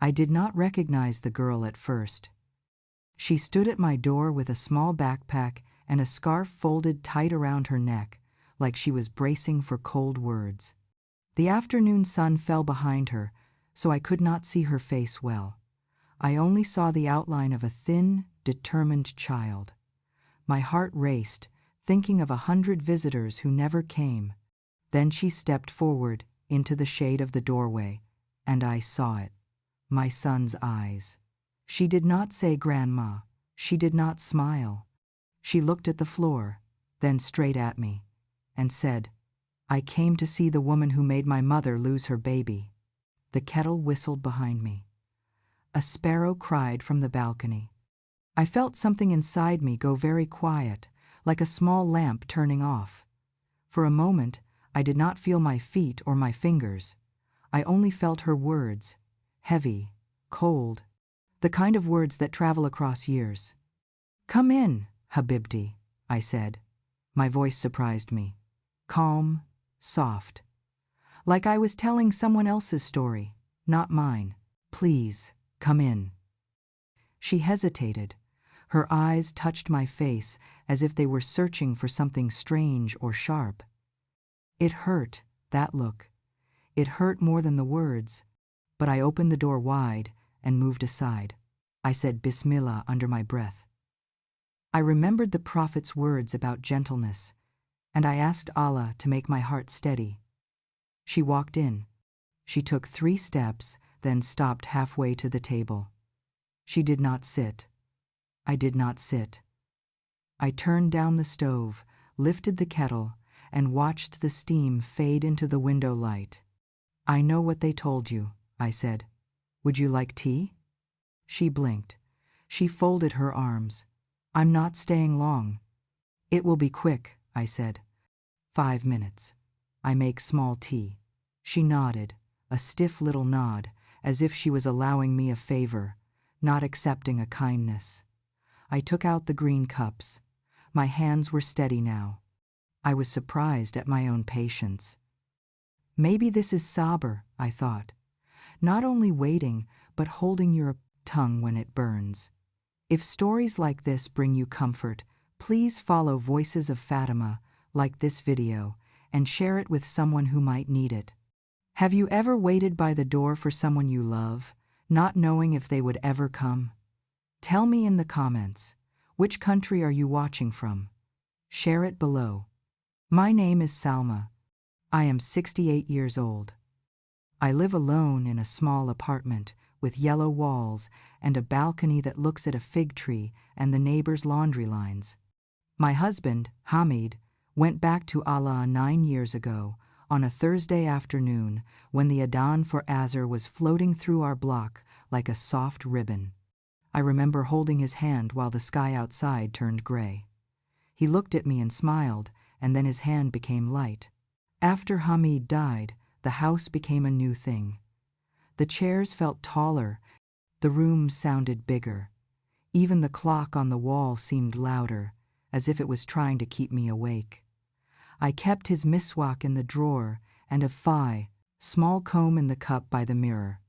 I did not recognize the girl at first. She stood at my door with a small backpack and a scarf folded tight around her neck, like she was bracing for cold words. The afternoon sun fell behind her, so I could not see her face well. I only saw the outline of a thin, determined child. My heart raced, thinking of 100 visitors who never came. Then she stepped forward into the shade of the doorway, and I saw it. My son's eyes. She did not say Grandma. She did not smile. She looked at the floor, then straight at me, and said, "I came to see the woman who made my mother lose her baby." The kettle whistled behind me. A sparrow cried from the balcony. I felt something inside me go very quiet, like a small lamp turning off. For a moment, I did not feel my feet or my fingers. I only felt her words, heavy, cold, the kind of words that travel across years. "Come in, Habibti," I said. My voice surprised me. Calm, soft. Like I was telling someone else's story, not mine. "Please, come in." She hesitated. Her eyes touched my face as if they were searching for something strange or sharp. It hurt, that look. It hurt more than the words. But I opened the door wide and moved aside. I said Bismillah under my breath. I remembered the Prophet's words about gentleness, and I asked Allah to make my heart steady. She walked in. She took 3 steps, then stopped halfway to the table. She did not sit. I did not sit. I turned down the stove, lifted the kettle, and watched the steam fade into the window light. "I know what they told you," I said. "Would you like tea?" She blinked. She folded her arms. "I'm not staying long." "It will be quick," I said. 5 minutes. I make small tea." She nodded, a stiff little nod, as if she was allowing me a favor, not accepting a kindness. I took out the green cups. My hands were steady now. I was surprised at my own patience. Maybe this is sabr, I thought. Not only waiting, but holding your tongue when it burns. If stories like this bring you comfort, please follow Voices of Fatima, like this video, and share it with someone who might need it. Have you ever waited by the door for someone you love, not knowing if they would ever come? Tell me in the comments. Which country are you watching from? Share it below. My name is Salma. I am 68 years old. I live alone in a small apartment with yellow walls and a balcony that looks at a fig tree and the neighbors' laundry lines. My husband, Hamid, went back to Allah 9 years ago on a Thursday afternoon when the Adhan for Asr was floating through our block like a soft ribbon. I remember holding his hand while the sky outside turned gray. He looked at me and smiled, and then his hand became light. After Hamid died, the house became a new thing. The chairs felt taller, the rooms sounded bigger. Even the clock on the wall seemed louder, as if it was trying to keep me awake. I kept his miswak in the drawer and a small comb in the cup by the mirror.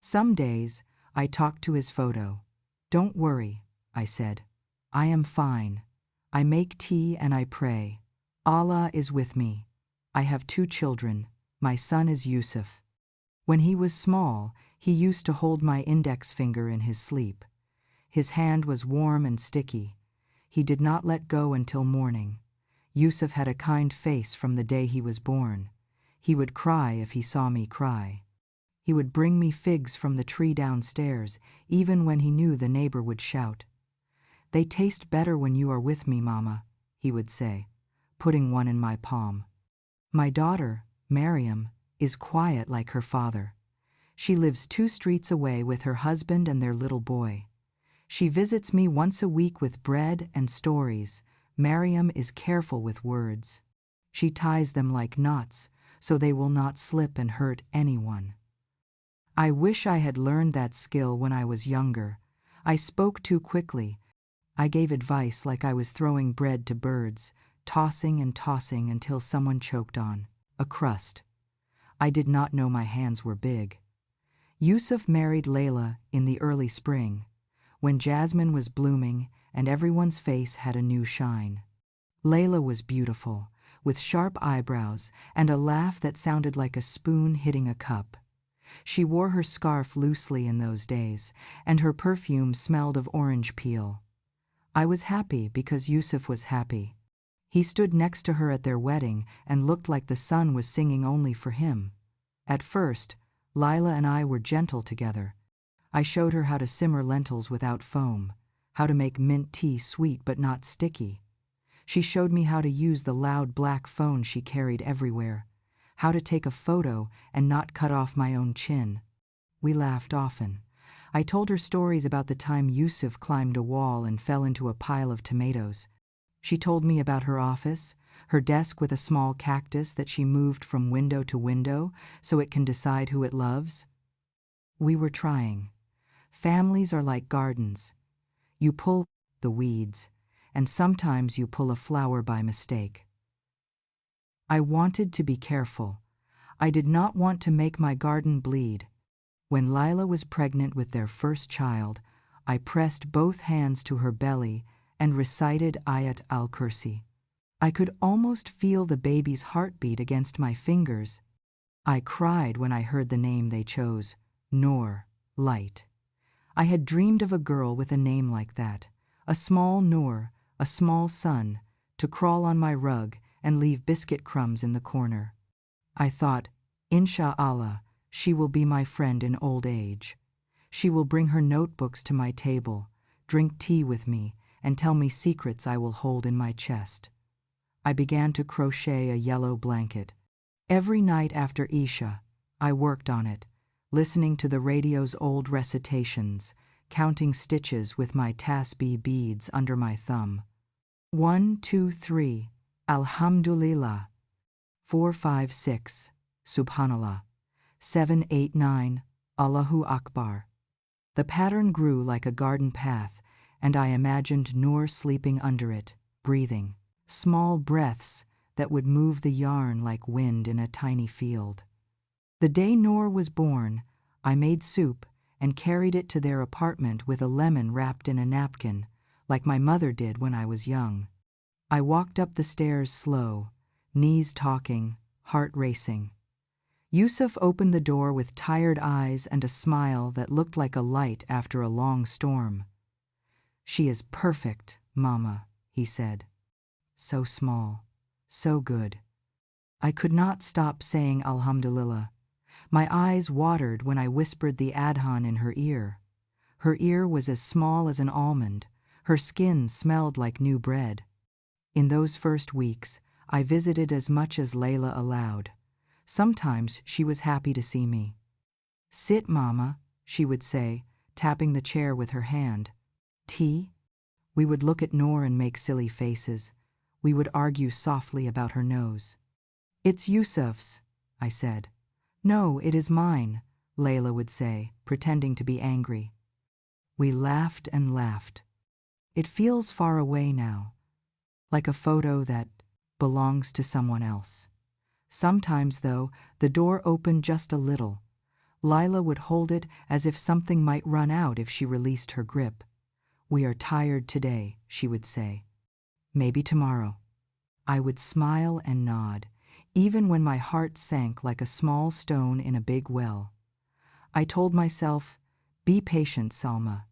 Some days, I talked to his photo. "Don't worry," I said. "I am fine. I make tea and I pray. Allah is with me. I have 2 children. My son is Yusuf." When he was small, he used to hold my index finger in his sleep. His hand was warm and sticky. He did not let go until morning. Yusuf had a kind face from the day he was born. He would cry if he saw me cry. He would bring me figs from the tree downstairs, even when he knew the neighbor would shout. "They taste better when you are with me, Mama," he would say, putting one in my palm. My daughter, Maryam, is quiet like her father. She lives 2 streets away with her husband and their little boy. She visits me once a week with bread and stories. Maryam is careful with words. She ties them like knots so they will not slip and hurt anyone. I wish I had learned that skill when I was younger. I spoke too quickly. I gave advice like I was throwing bread to birds, tossing and tossing until someone choked on a crust. I did not know my hands were big. Yusuf married Layla in the early spring, when jasmine was blooming and everyone's face had a new shine. Layla was beautiful, with sharp eyebrows and a laugh that sounded like a spoon hitting a cup. She wore her scarf loosely in those days, and her perfume smelled of orange peel. I was happy because Yusuf was happy. He stood next to her at their wedding and looked like the sun was singing only for him. At first, Lila and I were gentle together. I showed her how to simmer lentils without foam, how to make mint tea sweet but not sticky. She showed me how to use the loud black phone she carried everywhere, how to take a photo and not cut off my own chin. We laughed often. I told her stories about the time Yusuf climbed a wall and fell into a pile of tomatoes. She told me about her office, her desk with a small cactus that she moved from window to window so it can decide who it loves. We were trying. Families are like gardens. You pull the weeds, and sometimes you pull a flower by mistake. I wanted to be careful. I did not want to make my garden bleed. When Lila was pregnant with their first child, I pressed both hands to her belly and recited Ayat al-Kursi. I could almost feel the baby's heartbeat against my fingers. I cried when I heard the name they chose, Noor, light. I had dreamed of a girl with a name like that, a small Noor, a small sun, to crawl on my rug and leave biscuit crumbs in the corner. I thought, insha'Allah, she will be my friend in old age. She will bring her notebooks to my table, drink tea with me, and tell me secrets I will hold in my chest. I began to crochet a yellow blanket. Every night after Isha, I worked on it, listening to the radio's old recitations, counting stitches with my tasbih beads under my thumb. 1, 2, 3, Alhamdulillah. 4, 5, 6, Subhanallah. 7, 8, 9, Allahu Akbar. The pattern grew like a garden path, and I imagined Noor sleeping under it, breathing, small breaths that would move the yarn like wind in a tiny field. The day Noor was born, I made soup and carried it to their apartment with a lemon wrapped in a napkin, like my mother did when I was young. I walked up the stairs slow, knees talking, heart racing. Yusuf opened the door with tired eyes and a smile that looked like a light after a long storm. "She is perfect, Mama," he said. So small, so good. I could not stop saying Alhamdulillah. My eyes watered when I whispered the adhan in her ear. Her ear was as small as an almond. Her skin smelled like new bread. In those first weeks, I visited as much as Layla allowed. Sometimes she was happy to see me. "Sit, Mama," she would say, tapping the chair with her hand. "Tea?" We would look at Noor and make silly faces. We would argue softly about her nose. "It's Yusuf's," I said. "No, it is mine," Layla would say, pretending to be angry. We laughed and laughed. It feels far away now, like a photo that belongs to someone else. Sometimes, though, the door opened just a little. Lila would hold it as if something might run out if she released her grip. "We are tired today," she would say. "Maybe tomorrow." I would smile and nod, even when my heart sank like a small stone in a big well. I told myself, "Be patient, Salma.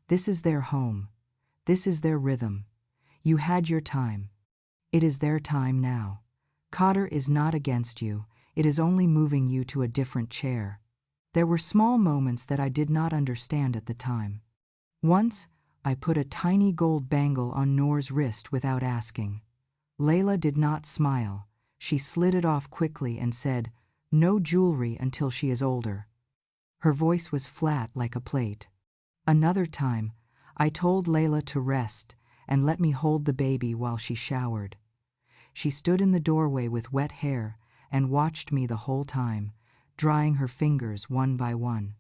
This is their home. This is their rhythm. You had your time. It is their time now. Qadr is not against you. It is only moving you to a different chair." There were small moments that I did not understand at the time. Once, I put a tiny gold bangle on Noor's wrist without asking. Layla did not smile. She slid it off quickly and said, "No jewelry until she is older." Her voice was flat like a plate. Another time, I told Layla to rest and let me hold the baby while she showered. She stood in the doorway with wet hair and watched me the whole time, drying her fingers one by one.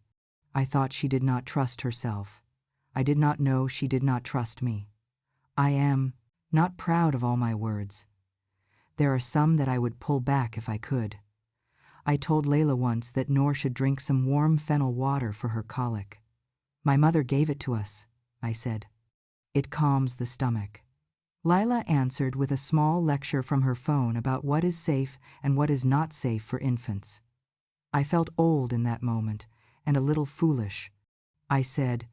I thought she did not trust herself. I did not know she did not trust me. I am not proud of all my words. There are some that I would pull back if I could. I told Layla once that Noor should drink some warm fennel water for her colic. My mother gave it to us, I said. It calms the stomach. Layla answered with a small lecture from her phone about what is safe and what is not safe for infants. I felt old in that moment and a little foolish. I said,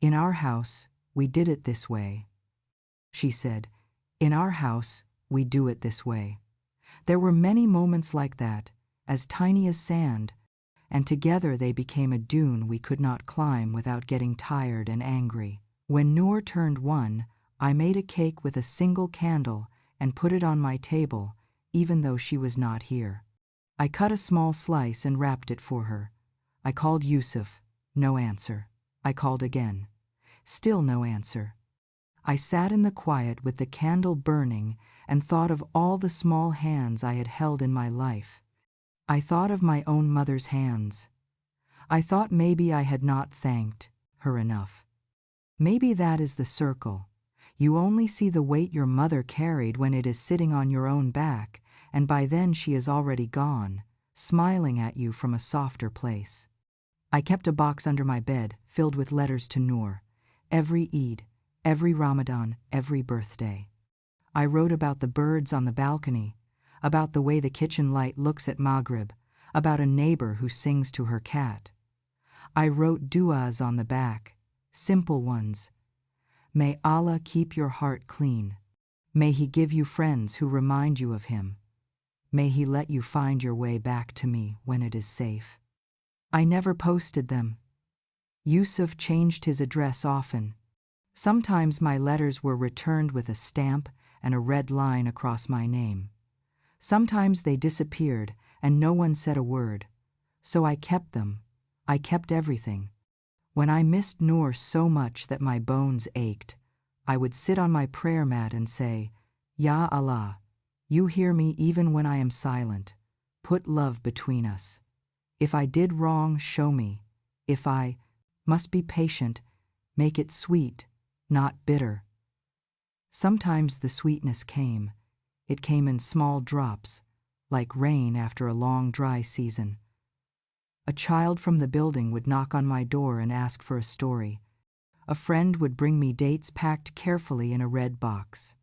"In our house, we did it this way." She said, "In our house, we do it this way." There were many moments like that, as tiny as sand, and together they became a dune we could not climb without getting tired and angry. When Noor turned 1, I made a cake with a single candle and put it on my table, even though she was not here. I cut a small slice and wrapped it for her. I called Yusuf. No answer. I called again. Still no answer. I sat in the quiet with the candle burning and thought of all the small hands I had held in my life. I thought of my own mother's hands. I thought maybe I had not thanked her enough. Maybe that is the circle. You only see the weight your mother carried when it is sitting on your own back, and by then she is already gone, smiling at you from a softer place. I kept a box under my bed filled with letters to Noor, every Eid, every Ramadan, every birthday. I wrote about the birds on the balcony, about the way the kitchen light looks at Maghrib, about a neighbor who sings to her cat. I wrote du'as on the back, simple ones. May Allah keep your heart clean. May He give you friends who remind you of Him. May He let you find your way back to me when it is safe. I never posted them. Yusuf changed his address often. Sometimes my letters were returned with a stamp and a red line across my name. Sometimes they disappeared and no one said a word. So I kept them. I kept everything. When I missed Noor so much that my bones ached, I would sit on my prayer mat and say, "Ya Allah, you hear me even when I am silent. Put love between us. If I did wrong, show me. If I must be patient, make it sweet, not bitter." Sometimes the sweetness came. It came in small drops, like rain after a long dry season. A child from the building would knock on my door and ask for a story. A friend would bring me dates packed carefully in a red box.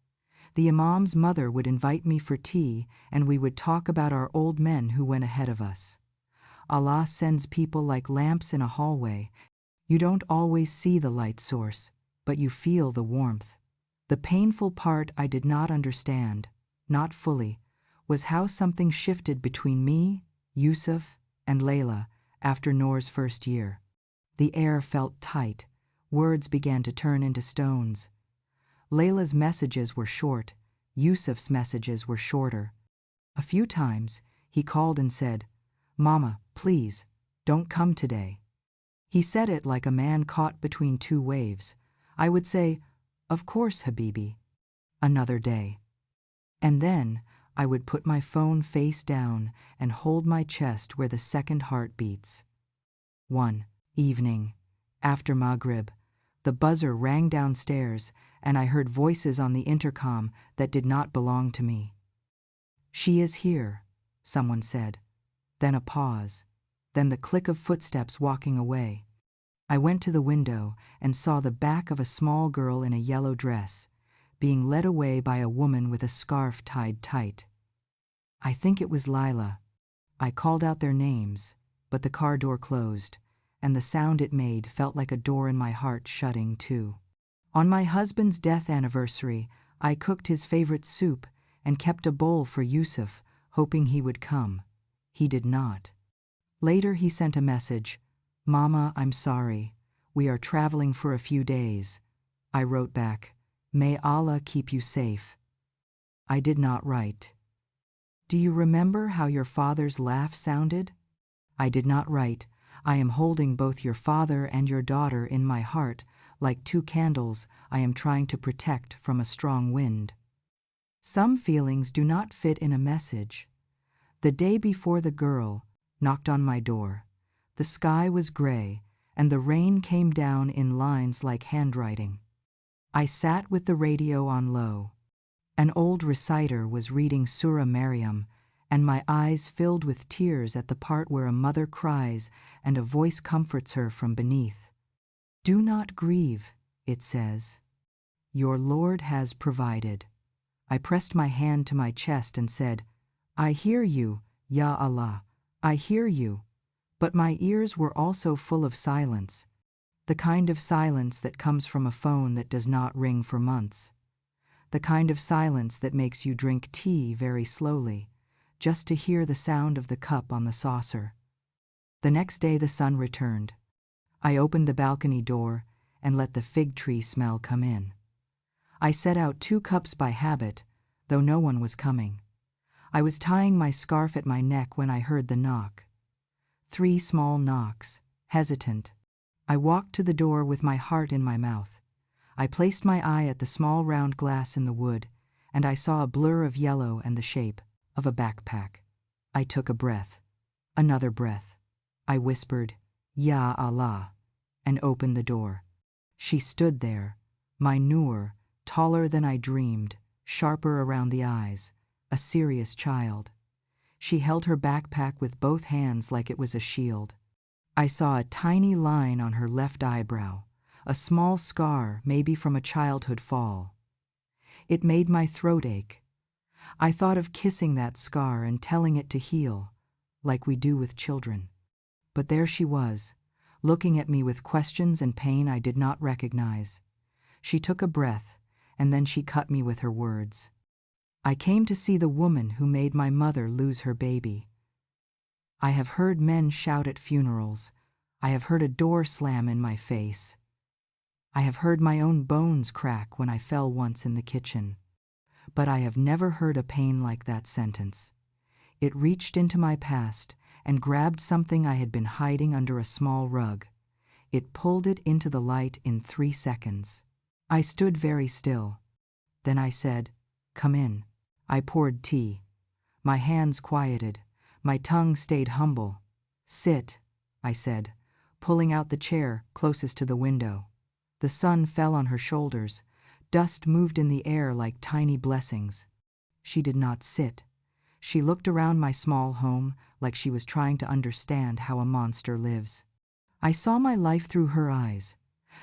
The imam's mother would invite me for tea, and we would talk about our old men who went ahead of us. Allah sends people like lamps in a hallway. You don't always see the light source, but you feel the warmth. The painful part I did not understand, not fully, was how something shifted between me, Yusuf, and Layla after Noor's first year. The air felt tight. Words began to turn into stones. Layla's messages were short. Yusuf's messages were shorter. A few times, he called and said, "Mama, please, don't come today." He said it like a man caught between two waves. I would say, "Of course, Habibi." Another day. And then I would put my phone face down and hold my chest where the second heart beats. One evening, after Maghrib, the buzzer rang downstairs and I heard voices on the intercom that did not belong to me. "She is here," someone said. Then a pause. Then the click of footsteps walking away. I went to the window and saw the back of a small girl in a yellow dress, being led away by a woman with a scarf tied tight. I think it was Lila. I called out their names, but the car door closed, and the sound it made felt like a door in my heart shutting too. On my husband's death anniversary, I cooked his favorite soup and kept a bowl for Yusuf, hoping he would come. He did not. Later he sent a message, "Mama, I'm sorry. We are traveling for a few days." I wrote back, "May Allah keep you safe." I did not write, "Do you remember how your father's laugh sounded?" I did not write, "I am holding both your father and your daughter in my heart, like two candles I am trying to protect from a strong wind." Some feelings do not fit in a message. The day before the girl knocked on my door, the sky was gray and the rain came down in lines like handwriting. I sat with the radio on low. An old reciter was reading Surah Maryam, and my eyes filled with tears at the part where a mother cries and a voice comforts her from beneath. "Do not grieve," it says. "Your Lord has provided." I pressed my hand to my chest and said, "I hear you, Ya Allah, I hear you." But my ears were also full of silence, the kind of silence that comes from a phone that does not ring for months, the kind of silence that makes you drink tea very slowly, just to hear the sound of the cup on the saucer. The next day the sun returned. I opened the balcony door and let the fig tree smell come in. I set out 2 cups by habit, though no one was coming. I was tying my scarf at my neck when I heard the knock. 3 small knocks, hesitant. I walked to the door with my heart in my mouth. I placed my eye at the small round glass in the wood, and I saw a blur of yellow and the shape of a backpack. I took a breath. Another breath. I whispered, "Ya Allah," and opened the door. She stood there, my Noor, taller than I dreamed, sharper around the eyes, a serious child. She held her backpack with both hands like it was a shield. I saw a tiny line on her left eyebrow, a small scar maybe from a childhood fall. It made my throat ache. I thought of kissing that scar and telling it to heal, like we do with children. But there she was, looking at me with questions and pain I did not recognize. She took a breath, and then she cut me with her words. "I came to see the woman who made my mother lose her baby. I have heard men shout at funerals. I have heard a door slam in my face. I have heard my own bones crack when I fell once in the kitchen. But I have never heard a pain like that sentence. It reached into my past and grabbed something I had been hiding under a small rug. It pulled it into the light in 3 seconds. I stood very still. Then I said, 'Come in.' I poured tea. My hands quieted. My tongue stayed humble. 'Sit,' I said, pulling out the chair closest to the window. The sun fell on her shoulders. Dust moved in the air like tiny blessings. She did not sit. She looked around my small home like she was trying to understand how a monster lives. I saw my life through her eyes.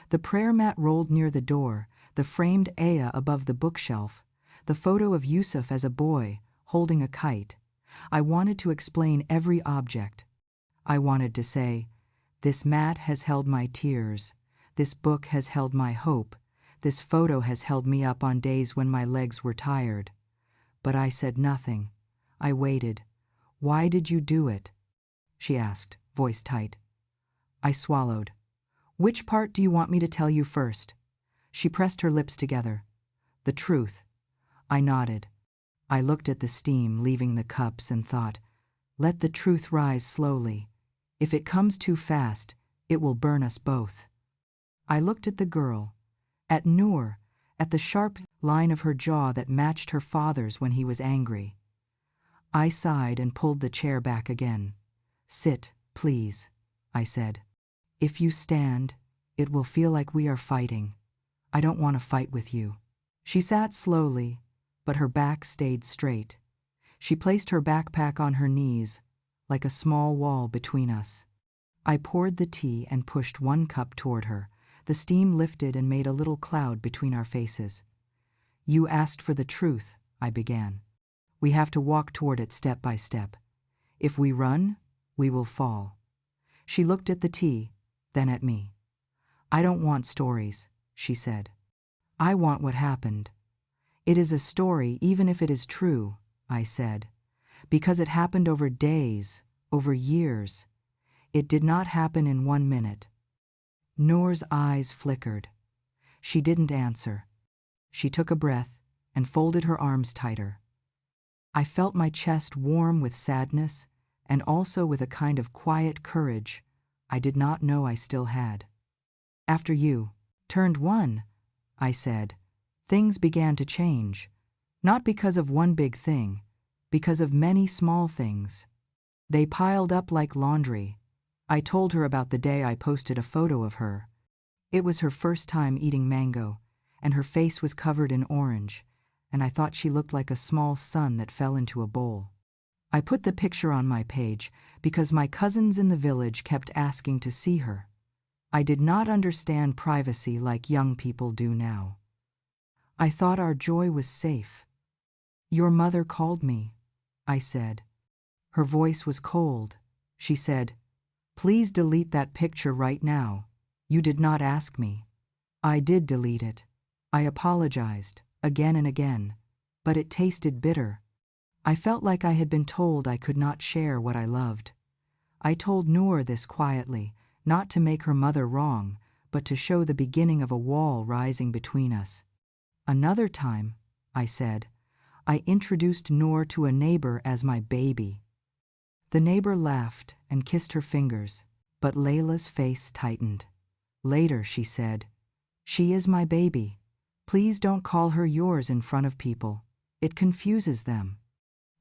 The prayer mat rolled near the door, the framed ayah above the bookshelf, the photo of Yusuf as a boy, holding a kite. I wanted to explain every object. I wanted to say, "This mat has held my tears. This book has held my hope. This photo has held me up on days when my legs were tired." But I said nothing. I waited. "Why did you do it?" she asked, voice tight. I swallowed. "Which part do you want me to tell you first?" She pressed her lips together. "The truth." I nodded. I looked at the steam leaving the cups and thought, "Let the truth rise slowly. If it comes too fast, it will burn us both." I looked at the girl, at Noor, at the sharp line of her jaw that matched her father's when he was angry. I sighed and pulled the chair back again. "Sit, please," I said. "If you stand, it will feel like we are fighting. I don't want to fight with you." She sat slowly, but her back stayed straight. She placed her backpack on her knees, like a small wall between us. I poured the tea and pushed 1 cup toward her. The steam lifted and made a little cloud between our faces. "You asked for the truth," I began. "We have to walk toward it step by step. If we run, we will fall." She looked at the tea, then at me. "I don't want stories," she said. "I want what happened." "It is a story even if it is true," I said, "because it happened over days, over years. It did not happen in 1 minute." Noor's eyes flickered. She didn't answer. She took a breath and folded her arms tighter. I felt my chest warm with sadness and also with a kind of quiet courage I did not know I still had. "After you turned 1, I said, things began to change. Not because of one big thing, because of many small things. They piled up like laundry. I told her about the day I posted a photo of her. It was her first time eating mango, and her face was covered in orange, and I thought she looked like a small sun that fell into a bowl. I put the picture on my page because my cousins in the village kept asking to see her. I did not understand privacy like young people do now. I thought our joy was safe. "Your mother called me," I said. Her voice was cold. She said, "Please delete that picture right now. You did not ask me." I did delete it. I apologized, again and again, but it tasted bitter. I felt like I had been told I could not share what I loved. I told Noor this quietly, not to make her mother wrong, but to show the beginning of a wall rising between us. Another time, I said, I introduced Noor to a neighbor as my baby. The neighbor laughed and kissed her fingers, but Layla's face tightened. Later she said, "She is my baby. Please don't call her yours in front of people. It confuses them."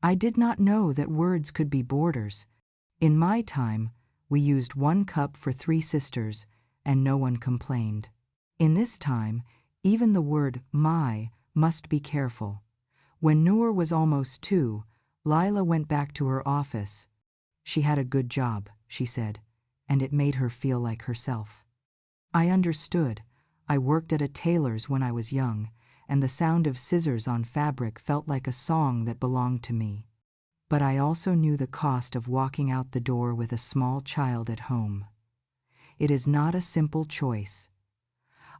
I did not know that words could be borders. In my time, we used 1 cup for 3 sisters, and no one complained. In this time, even the word "my" must be careful. When Noor was almost 2, Lila went back to her office. She had a good job, she said, and it made her feel like herself. I understood. I worked at a tailor's when I was young, and the sound of scissors on fabric felt like a song that belonged to me. But I also knew the cost of walking out the door with a small child at home. It is not a simple choice.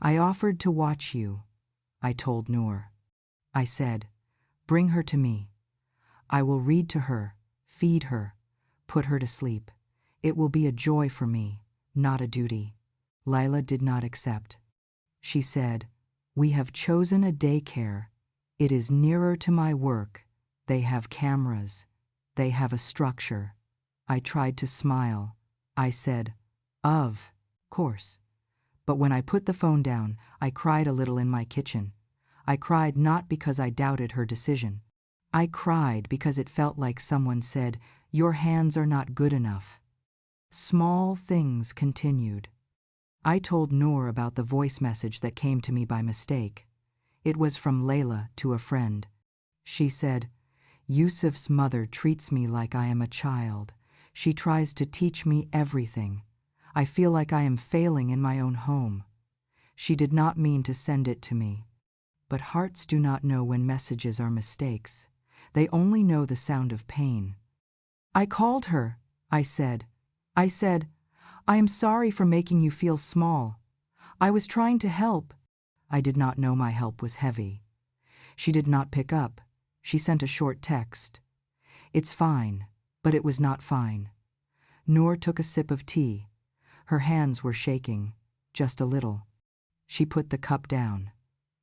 I offered to watch you, I told Noor. I said, "Bring her to me. I will read to her, feed her, put her to sleep. It will be a joy for me, not a duty." Lila did not accept. She said, "We have chosen a daycare. It is nearer to my work. They have cameras. They have a structure." I tried to smile. I said, "Of course." But when I put the phone down, I cried a little in my kitchen. I cried not because I doubted her decision. I cried because it felt like someone said, "Your hands are not good enough." Small things continued. I told Noor about the voice message that came to me by mistake. It was from Layla to a friend. She said, "Yusuf's mother treats me like I am a child. She tries to teach me everything. I feel like I am failing in my own home." She did not mean to send it to me. But hearts do not know when messages are mistakes. They only know the sound of pain. I called her, I said. "I am sorry for making you feel small. I was trying to help." I did not know my help was heavy. She did not pick up. She sent a short text. "It's fine," but it was not fine. Noor took a sip of tea. Her hands were shaking, just a little. She put the cup down.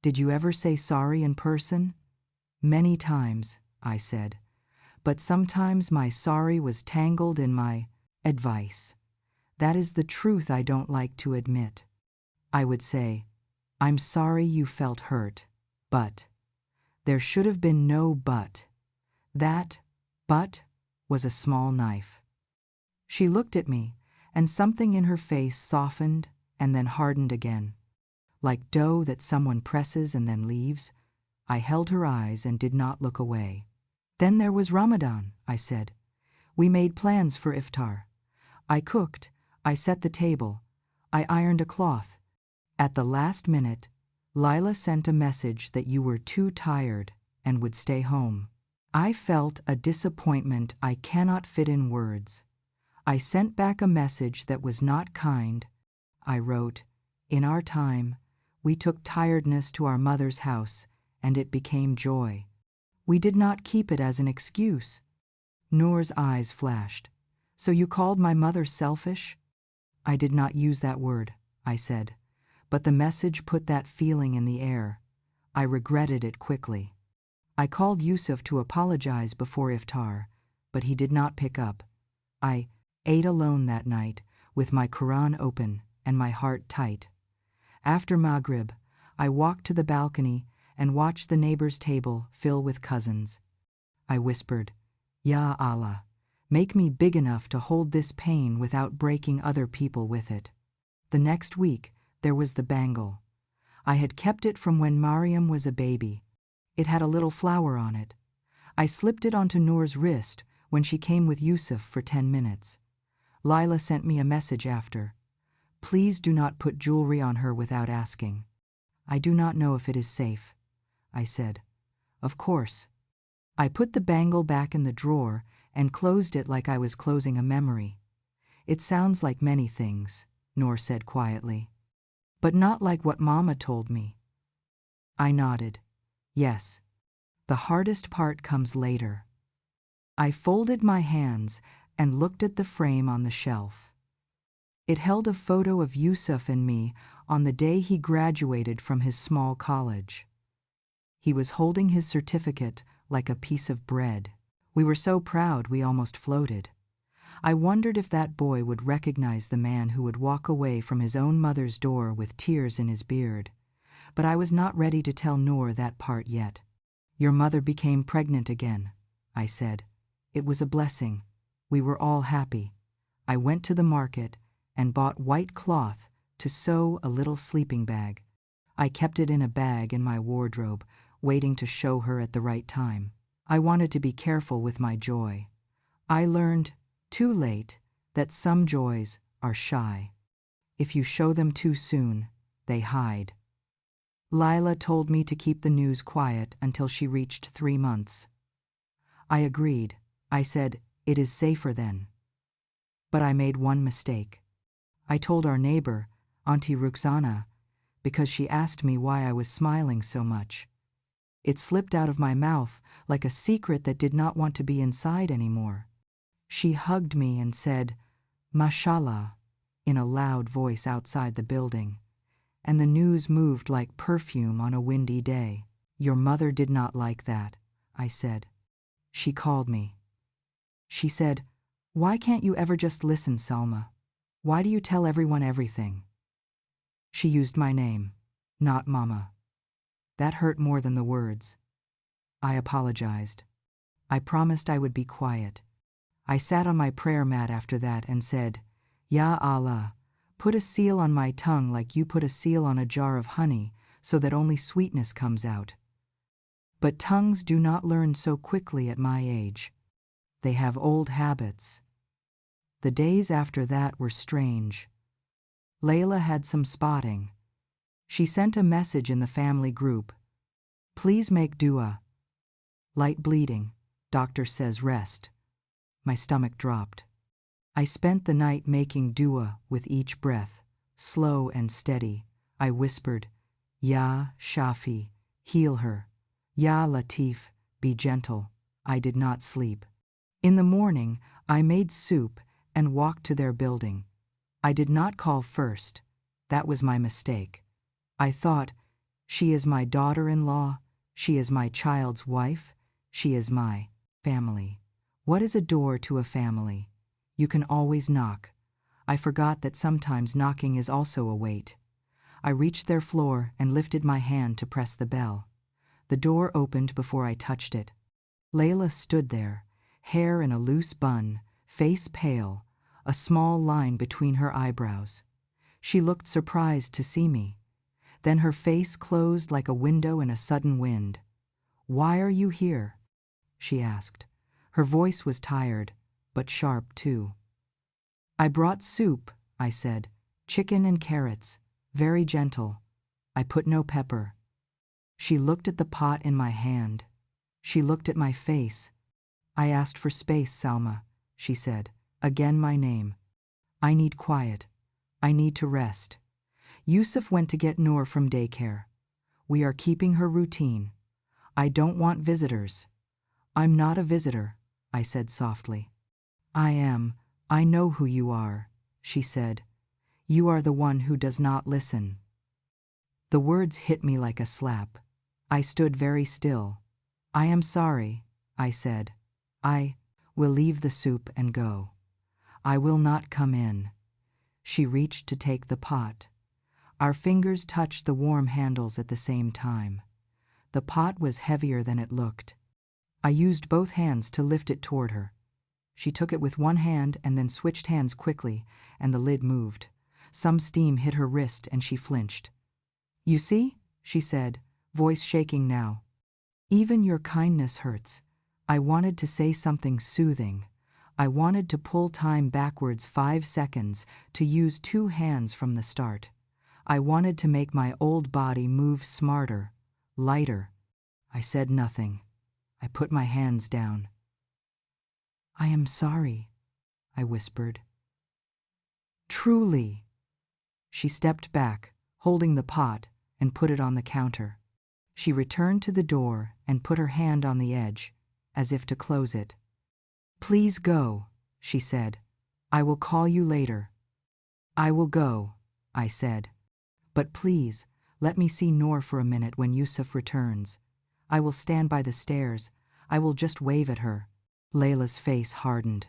"Did you ever say sorry in person?" "Many times," I said. "But sometimes my sorry was tangled in my advice. That is the truth I don't like to admit." I would say, "I'm sorry you felt hurt, but..." There should have been no but. That but was a small knife. She looked at me, and something in her face softened and then hardened again. Like dough that someone presses and then leaves, I held her eyes and did not look away. "Then there was Ramadan," I said. "We made plans for iftar. I cooked, I set the table, I ironed a cloth. At the last minute, Lila sent a message that you were too tired and would stay home. I felt a disappointment I cannot fit in words. I sent back a message that was not kind. I wrote, 'In our time, we took tiredness to our mother's house, and it became joy. We did not keep it as an excuse.'" Noor's eyes flashed. "So you called my mother selfish?" "I did not use that word," I said, but the message put that feeling in the air. I regretted it quickly. I called Yusuf to apologize before iftar, but he did not pick up. I ate alone that night, with my Quran open and my heart tight. After Maghrib, I walked to the balcony and watched the neighbor's table fill with cousins. I whispered, "Ya Allah, make me big enough to hold this pain without breaking other people with it." The next week, there was the bangle. I had kept it from when Mariam was a baby. It had a little flower on it. I slipped it onto Noor's wrist when she came with Yusuf for 10 minutes. Lila sent me a message after. Please do not put jewelry on her without asking. I do not know if it is safe, I said. Of course. I put the bangle back in the drawer and closed it like I was closing a memory. It sounds like many things, Noor said quietly. But not like what Mama told me. I nodded. Yes. The hardest part comes later. I folded my hands and looked at the frame on the shelf. It held a photo of Yusuf and me on the day he graduated from his small college. He was holding his certificate like a piece of bread. We were so proud we almost floated. I wondered if that boy would recognize the man who would walk away from his own mother's door with tears in his beard. But I was not ready to tell Noor that part yet. Your mother became pregnant again, I said. It was a blessing. We were all happy. I went to the market and bought white cloth to sew a little sleeping bag. I kept it in a bag in my wardrobe, waiting to show her at the right time. I wanted to be careful with my joy. I learned, too late, that some joys are shy. If you show them too soon, they hide. Lila told me to keep the news quiet until she reached 3 months. I agreed. I said, it is safer then. But I made one mistake. I told our neighbor, Auntie Ruxana, because she asked me why I was smiling so much. It slipped out of my mouth like a secret that did not want to be inside anymore. She hugged me and said, Mashallah, in a loud voice outside the building, and the news moved like perfume on a windy day. Your mother did not like that, I said. She called me. She said, why can't you ever just listen, Salma? Why do you tell everyone everything? She used my name, not Mama. That hurt more than the words. I apologized. I promised I would be quiet. I sat on my prayer mat after that and said, Ya Allah, put a seal on my tongue like you put a seal on a jar of honey so that only sweetness comes out. But tongues do not learn so quickly at my age. They have old habits. The days after that were strange. Layla had some spotting. She sent a message in the family group. Please make dua. Light bleeding. Doctor says rest. My stomach dropped. I spent the night making dua with each breath, slow and steady. I whispered, Ya Shafi, heal her. Ya Latif, be gentle. I did not sleep. In the morning, I made soup and walked to their building. I did not call first. That was my mistake. I thought, she is my daughter-in-law, she is my child's wife, she is my family. What is a door to a family? You can always knock. I forgot that sometimes knocking is also a wait. I reached their floor and lifted my hand to press the bell. The door opened before I touched it. Layla stood there, hair in a loose bun, face pale, a small line between her eyebrows. She looked surprised to see me. Then her face closed like a window in a sudden wind. Why are you here? She asked. Her voice was tired, but sharp too. I brought soup, I said, chicken and carrots, very gentle. I put no pepper. She looked at the pot in my hand. She looked at my face. I asked for space, Salma, she said. Again my name. I need quiet. I need to rest. Yusuf went to get Noor from daycare. We are keeping her routine. I don't want visitors. I'm not a visitor, I said softly. I am. I know who you are, she said. You are the one who does not listen. The words hit me like a slap. I stood very still. I am sorry, I said. I will leave the soup and go. I will not come in. She reached to take the pot. Our fingers touched the warm handles at the same time. The pot was heavier than it looked. I used both hands to lift it toward her. She took it with one hand and then switched hands quickly, and the lid moved. Some steam hit her wrist and she flinched. You see, she said, voice shaking now. Even your kindness hurts. I wanted to say something soothing. I wanted to pull time backwards 5 seconds, to use 2 hands from the start. I wanted to make my old body move smarter, lighter. I said nothing. I put my hands down. "I am sorry," I whispered. "Truly." She stepped back, holding the pot, and put it on the counter. She returned to the door and put her hand on the edge, as if to close it. "Please go," she said. "I will call you later." "I will go," I said. "But please, let me see Noor for a minute when Yusuf returns. I will stand by the stairs. I will just wave at her." Layla's face hardened.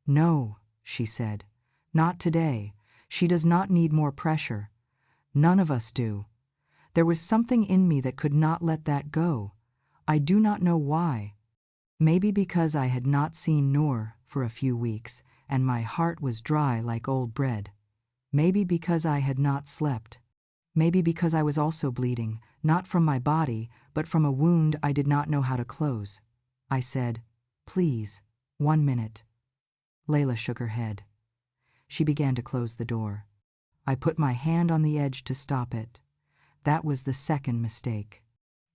"No," she said. "Not today. She does not need more pressure. None of us do." There was something in me that could not let that go. I do not know why. Maybe because I had not seen Noor for a few weeks, and my heart was dry like old bread. Maybe because I had not slept. Maybe because I was also bleeding, not from my body, but from a wound I did not know how to close. I said, "Please, 1 minute." Layla shook her head. She began to close the door. I put my hand on the edge to stop it. That was the second mistake.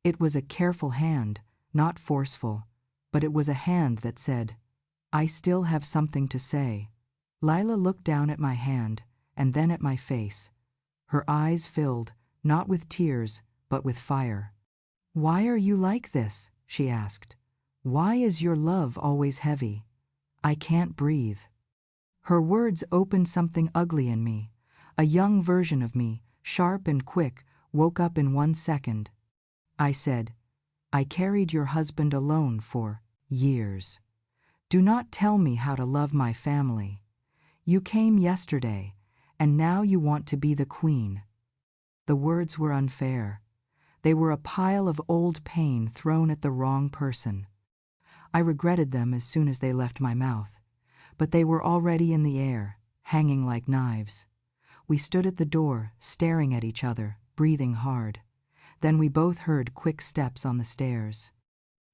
It was a careful hand, not forceful, but it was a hand that said, "I still have something to say." Layla looked down at my hand, and then at my face. Her eyes filled, not with tears, but with fire. "Why are you like this?" she asked. "Why is your love always heavy? I can't breathe." Her words opened something ugly in me. A young version of me, sharp and quick, woke up in 1 second. I said, "I carried your husband alone for years. Do not tell me how to love my family. You came yesterday, and now you want to be the queen." The words were unfair. They were a pile of old pain thrown at the wrong person. I regretted them as soon as they left my mouth, but they were already in the air, hanging like knives. We stood at the door, staring at each other, breathing hard. Then we both heard quick steps on the stairs.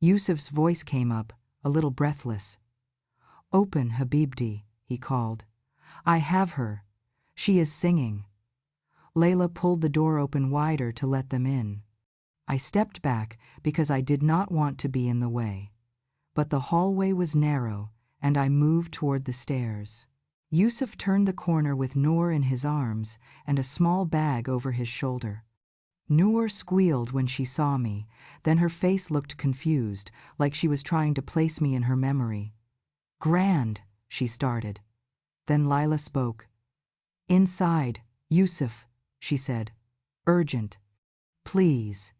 Yusuf's voice came up, a little breathless. "Open, Habibti," he called. "I have her. She is singing." Layla pulled the door open wider to let them in. I stepped back because I did not want to be in the way. But the hallway was narrow, and I moved toward the stairs. Yusuf turned the corner with Noor in his arms and a small bag over his shoulder. Noor squealed when she saw me, then her face looked confused, like she was trying to place me in her memory. "Grand," she started. Then Layla spoke. "Inside, Yusuf," she said. "Urgent. Please."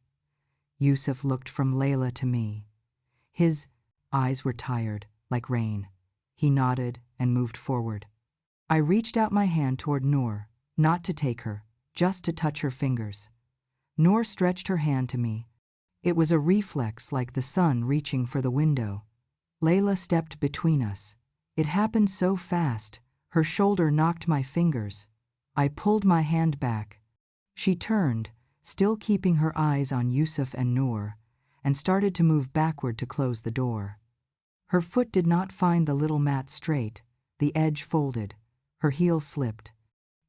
Yusuf looked from Layla to me. His eyes were tired, like rain. He nodded and moved forward. I reached out my hand toward Noor, not to take her, just to touch her fingers. Noor stretched her hand to me. It was a reflex like the sun reaching for the window. Layla stepped between us. It happened so fast, her shoulder knocked my fingers. I pulled my hand back. She turned, still keeping her eyes on Yusuf and Noor, and started to move backward to close the door. Her foot did not find the little mat straight, the edge folded, her heel slipped.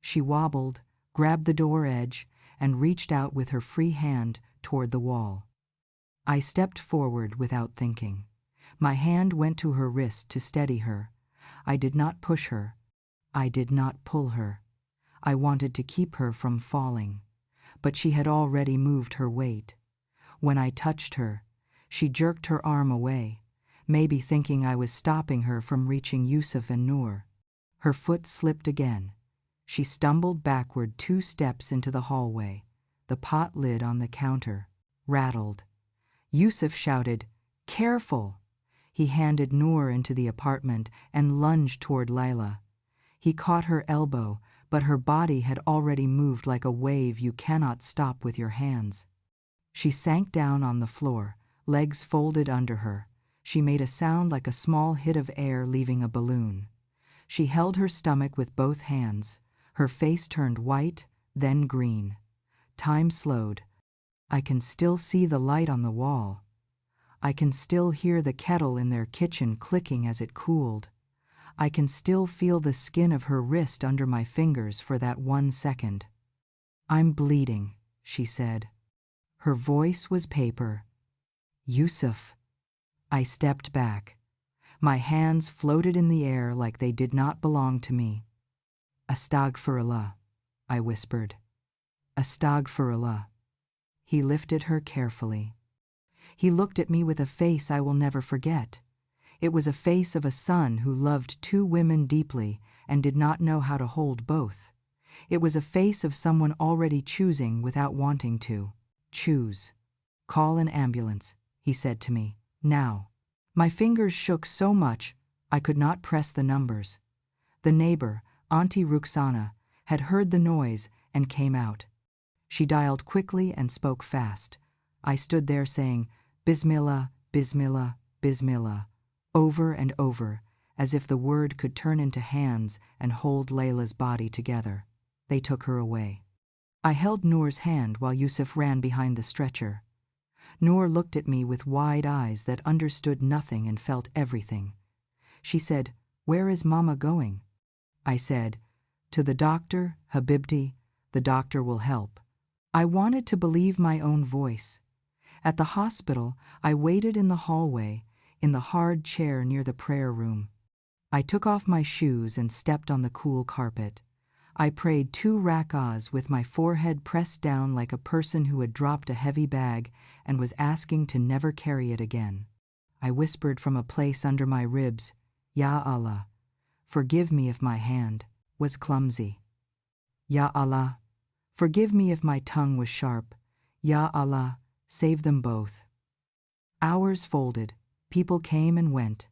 She wobbled, grabbed the door edge, and reached out with her free hand toward the wall. I stepped forward without thinking. My hand went to her wrist to steady her. I did not push her. I did not pull her. I wanted to keep her from falling. But she had already moved her weight. When I touched her, she jerked her arm away, maybe thinking I was stopping her from reaching Yusuf and Noor. Her foot slipped again. She stumbled backward 2 steps into the hallway. The pot lid on the counter rattled. Yusuf shouted, "Careful!" He handed Noor into the apartment and lunged toward Layla. He caught her elbow, but her body had already moved like a wave you cannot stop with your hands. She sank down on the floor, legs folded under her. She made a sound like a small hit of air leaving a balloon. She held her stomach with both hands. Her face turned white, then green. Time slowed. I can still see the light on the wall. I can still hear the kettle in their kitchen clicking as it cooled. I can still feel the skin of her wrist under my fingers for that 1 second. "I'm bleeding," she said. Her voice was paper. "Yusuf." I stepped back. My hands floated in the air like they did not belong to me. "Astaghfirullah," I whispered. "Astaghfirullah." He lifted her carefully. He looked at me with a face I will never forget. It was a face of a son who loved 2 women deeply and did not know how to hold both. It was a face of someone already choosing without wanting to. "Choose. Call an ambulance," he said to me. "Now." My fingers shook so much I could not press the numbers. The neighbor, Auntie Ruxana, had heard the noise and came out. She dialed quickly and spoke fast. I stood there saying, "Bismillah, Bismillah, Bismillah," over and over, as if the word could turn into hands and hold Layla's body together. They took her away. I held Noor's hand while Yusuf ran behind the stretcher. Noor looked at me with wide eyes that understood nothing and felt everything. She said, "Where is Mama going?" I said, "To the doctor, Habibti. The doctor will help." I wanted to believe my own voice. At the hospital, I waited in the hallway, in the hard chair near the prayer room. I took off my shoes and stepped on the cool carpet. I prayed 2 rak'ahs with my forehead pressed down like a person who had dropped a heavy bag and was asking to never carry it again. I whispered from a place under my ribs, "Ya Allah, forgive me if my hand was clumsy. Ya Allah, forgive me if my tongue was sharp. Ya Allah, save them both." Hours folded. People came and went.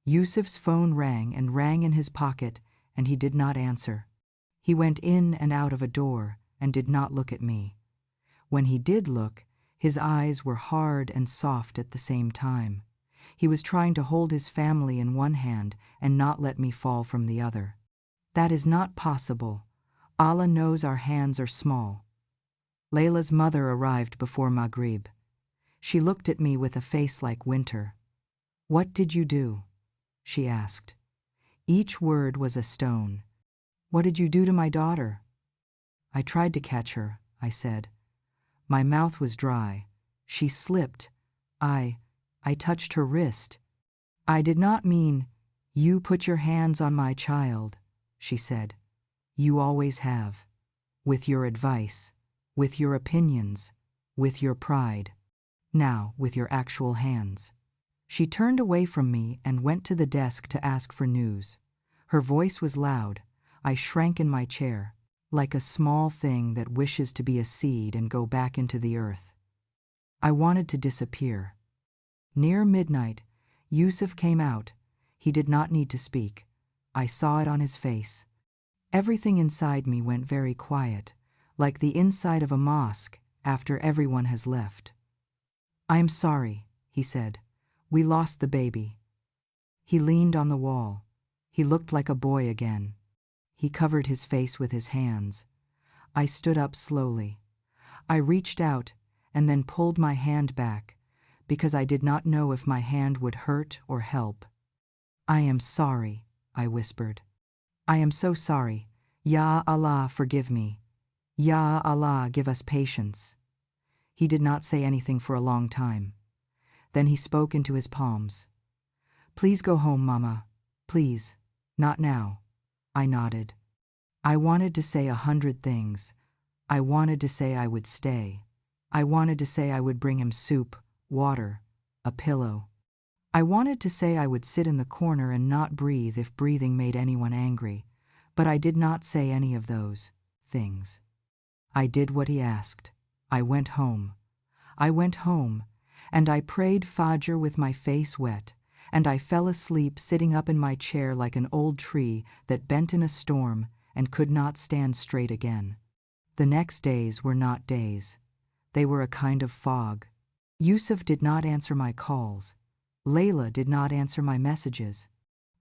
Yusuf's phone rang and rang in his pocket, and he did not answer. He went in and out of a door and did not look at me. When he did look, his eyes were hard and soft at the same time. He was trying to hold his family in one hand and not let me fall from the other. That is not possible. Allah knows our hands are small. Layla's mother arrived before Maghrib. She looked at me with a face like winter. "What did you do?" she asked. Each word was a stone. "What did you do to my daughter?" "I tried to catch her," I said. My mouth was dry. She slipped. I touched her wrist. "I did not mean, you put your hands on my child," she said. "You always have. With your advice, with your opinions, with your pride. Now with your actual hands." She turned away from me and went to the desk to ask for news. Her voice was loud. I shrank in my chair, like a small thing that wishes to be a seed and go back into the earth. I wanted to disappear. Near midnight, Yusuf came out. He did not need to speak. I saw it on his face. Everything inside me went very quiet, like the inside of a mosque after everyone has left. "I am sorry," he said. "We lost the baby." He leaned on the wall. He looked like a boy again. He covered his face with his hands. I stood up slowly. I reached out and then pulled my hand back because I did not know if my hand would hurt or help. "I am sorry," I whispered. "I am so sorry. Ya Allah, forgive me. Ya Allah, give us patience." He did not say anything for a long time. Then he spoke into his palms. "Please go home, Mama. Please. Not now." I nodded. I wanted to say 100 things. I wanted to say I would stay. I wanted to say I would bring him soup, water, a pillow. I wanted to say I would sit in the corner and not breathe if breathing made anyone angry, but I did not say any of those things. I did what he asked. I went home. I went home, and I prayed Fajr with my face wet, and I fell asleep sitting up in my chair like an old tree that bent in a storm and could not stand straight again. The next days were not days. They were a kind of fog. Yusuf did not answer my calls. Layla did not answer my messages.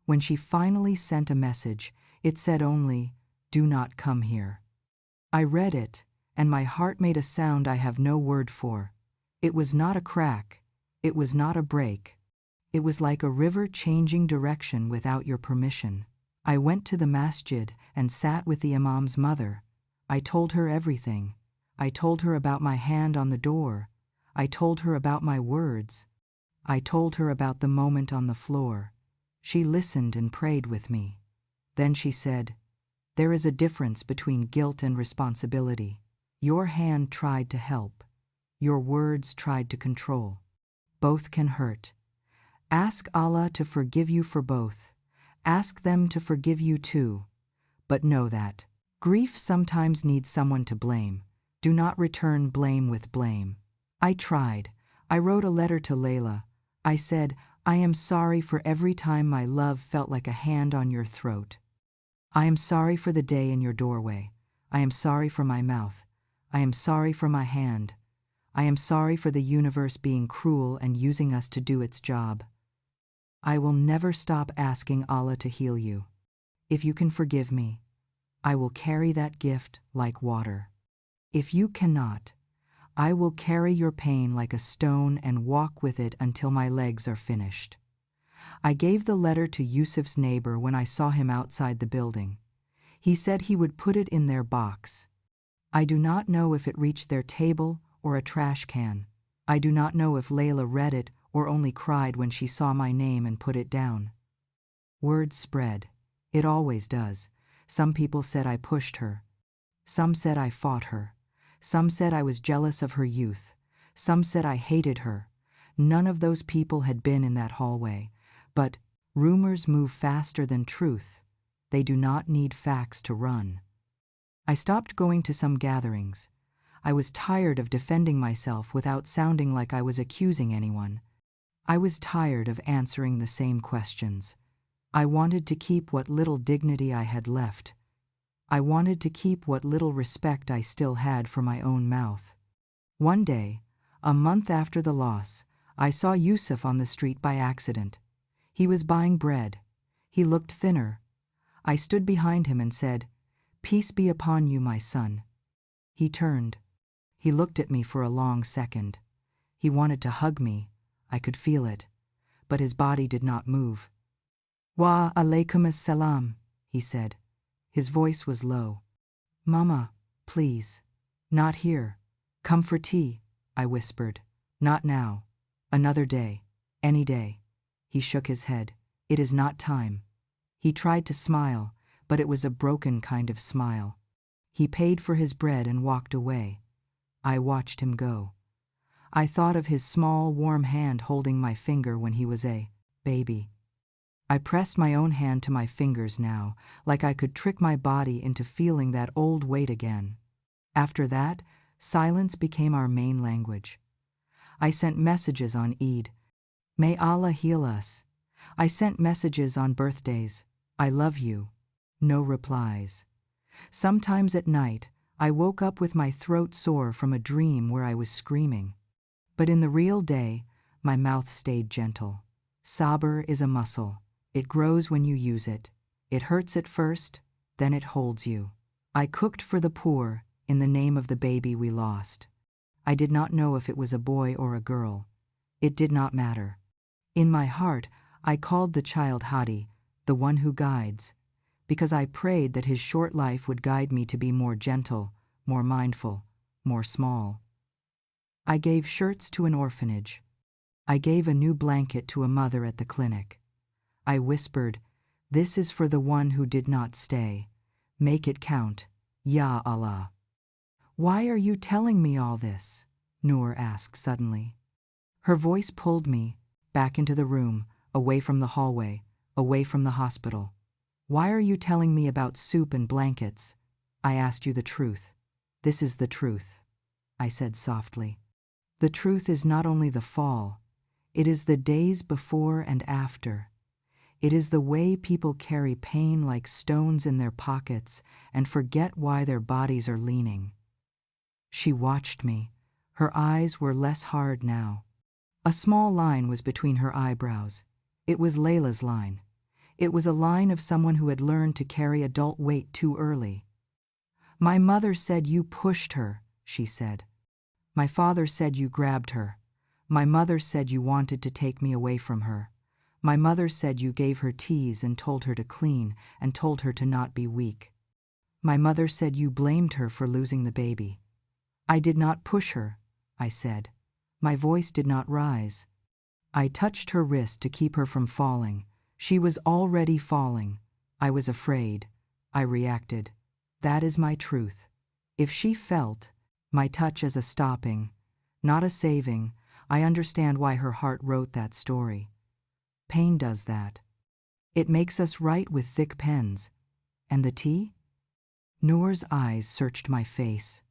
When she finally sent a message, it said only, "Do not come here." I read it, and my heart made a sound I have no word for. It was not a crack. It was not a break. It was like a river changing direction without your permission. I went to the masjid and sat with the imam's mother. I told her everything. I told her about my hand on the door. I told her about my words. I told her about the moment on the floor. She listened and prayed with me. Then she said, "There is a difference between guilt and responsibility. Your hand tried to help. Your words tried to control. Both can hurt. Ask Allah to forgive you for both. Ask them to forgive you too. But know that grief sometimes needs someone to blame. Do not return blame with blame." I tried. I wrote a letter to Layla. I said, "I am sorry for every time my love felt like a hand on your throat. I am sorry for the day in your doorway. I am sorry for my mouth. I am sorry for my hand. I am sorry for the universe being cruel and using us to do its job. I will never stop asking Allah to heal you. If you can forgive me, I will carry that gift like water. If you cannot, I will carry your pain like a stone and walk with it until my legs are finished." I gave the letter to Yusuf's neighbor when I saw him outside the building. He said he would put it in their box. I do not know if it reached their table or a trash can. I do not know if Layla read it or only cried when she saw my name and put it down. Word spread. It always does. Some people said I pushed her. Some said I fought her. Some said I was jealous of her youth. Some said I hated her. None of those people had been in that hallway. But rumors move faster than truth. They do not need facts to run. I stopped going to some gatherings. I was tired of defending myself without sounding like I was accusing anyone. I was tired of answering the same questions. I wanted to keep what little dignity I had left. I wanted to keep what little respect I still had for my own mouth. One day, a month after the loss, I saw Yusuf on the street by accident. He was buying bread. He looked thinner. I stood behind him and said, "Peace be upon you, my son." He turned. He looked at me for a long second. He wanted to hug me. I could feel it. But his body did not move. "Wa alaykum as-salam," he said. His voice was low. "Mama, please. Not here. Come for tea," I whispered. "Not now. Another day. Any day." He shook his head. "It is not time." He tried to smile, but it was a broken kind of smile. He paid for his bread and walked away. I watched him go. I thought of his small, warm hand holding my finger when he was a baby. I pressed my own hand to my fingers now, like I could trick my body into feeling that old weight again. After that, silence became our main language. I sent messages on Eid. "May Allah heal us." I sent messages on birthdays. "I love you." No replies. Sometimes at night, I woke up with my throat sore from a dream where I was screaming. But in the real day, my mouth stayed gentle. Sabr is a muscle. It grows when you use it. It hurts at first, then it holds you. I cooked for the poor in the name of the baby we lost. I did not know if it was a boy or a girl. It did not matter. In my heart, I called the child Hadi, the one who guides, because I prayed that his short life would guide me to be more gentle, more mindful, more small. I gave shirts to an orphanage. I gave a new blanket to a mother at the clinic. I whispered, "This is for the one who did not stay. Make it count, Ya Allah." "Why are you telling me all this?" Noor asked suddenly. Her voice pulled me back into the room, away from the hallway, away from the hospital. "Why are you telling me about soup and blankets? I asked you the truth. This is the truth," I said softly. "The truth is not only the fall, it is the days before and after. It is the way people carry pain like stones in their pockets and forget why their bodies are leaning." She watched me. Her eyes were less hard now. A small line was between her eyebrows. It was Layla's line. It was a line of someone who had learned to carry adult weight too early. "My mother said you pushed her," she said. "My father said you grabbed her. My mother said you wanted to take me away from her. My mother said you gave her teas and told her to clean and told her to not be weak. My mother said you blamed her for losing the baby. I did not push her, I said. My voice did not rise. I touched her wrist to keep her from falling. She was already falling. I was afraid. I reacted. That is my truth. If she felt my touch as a stopping, not a saving, I understand why her heart wrote that story. Pain does that. It makes us write with thick pens. And the tea? Noor's eyes searched my face.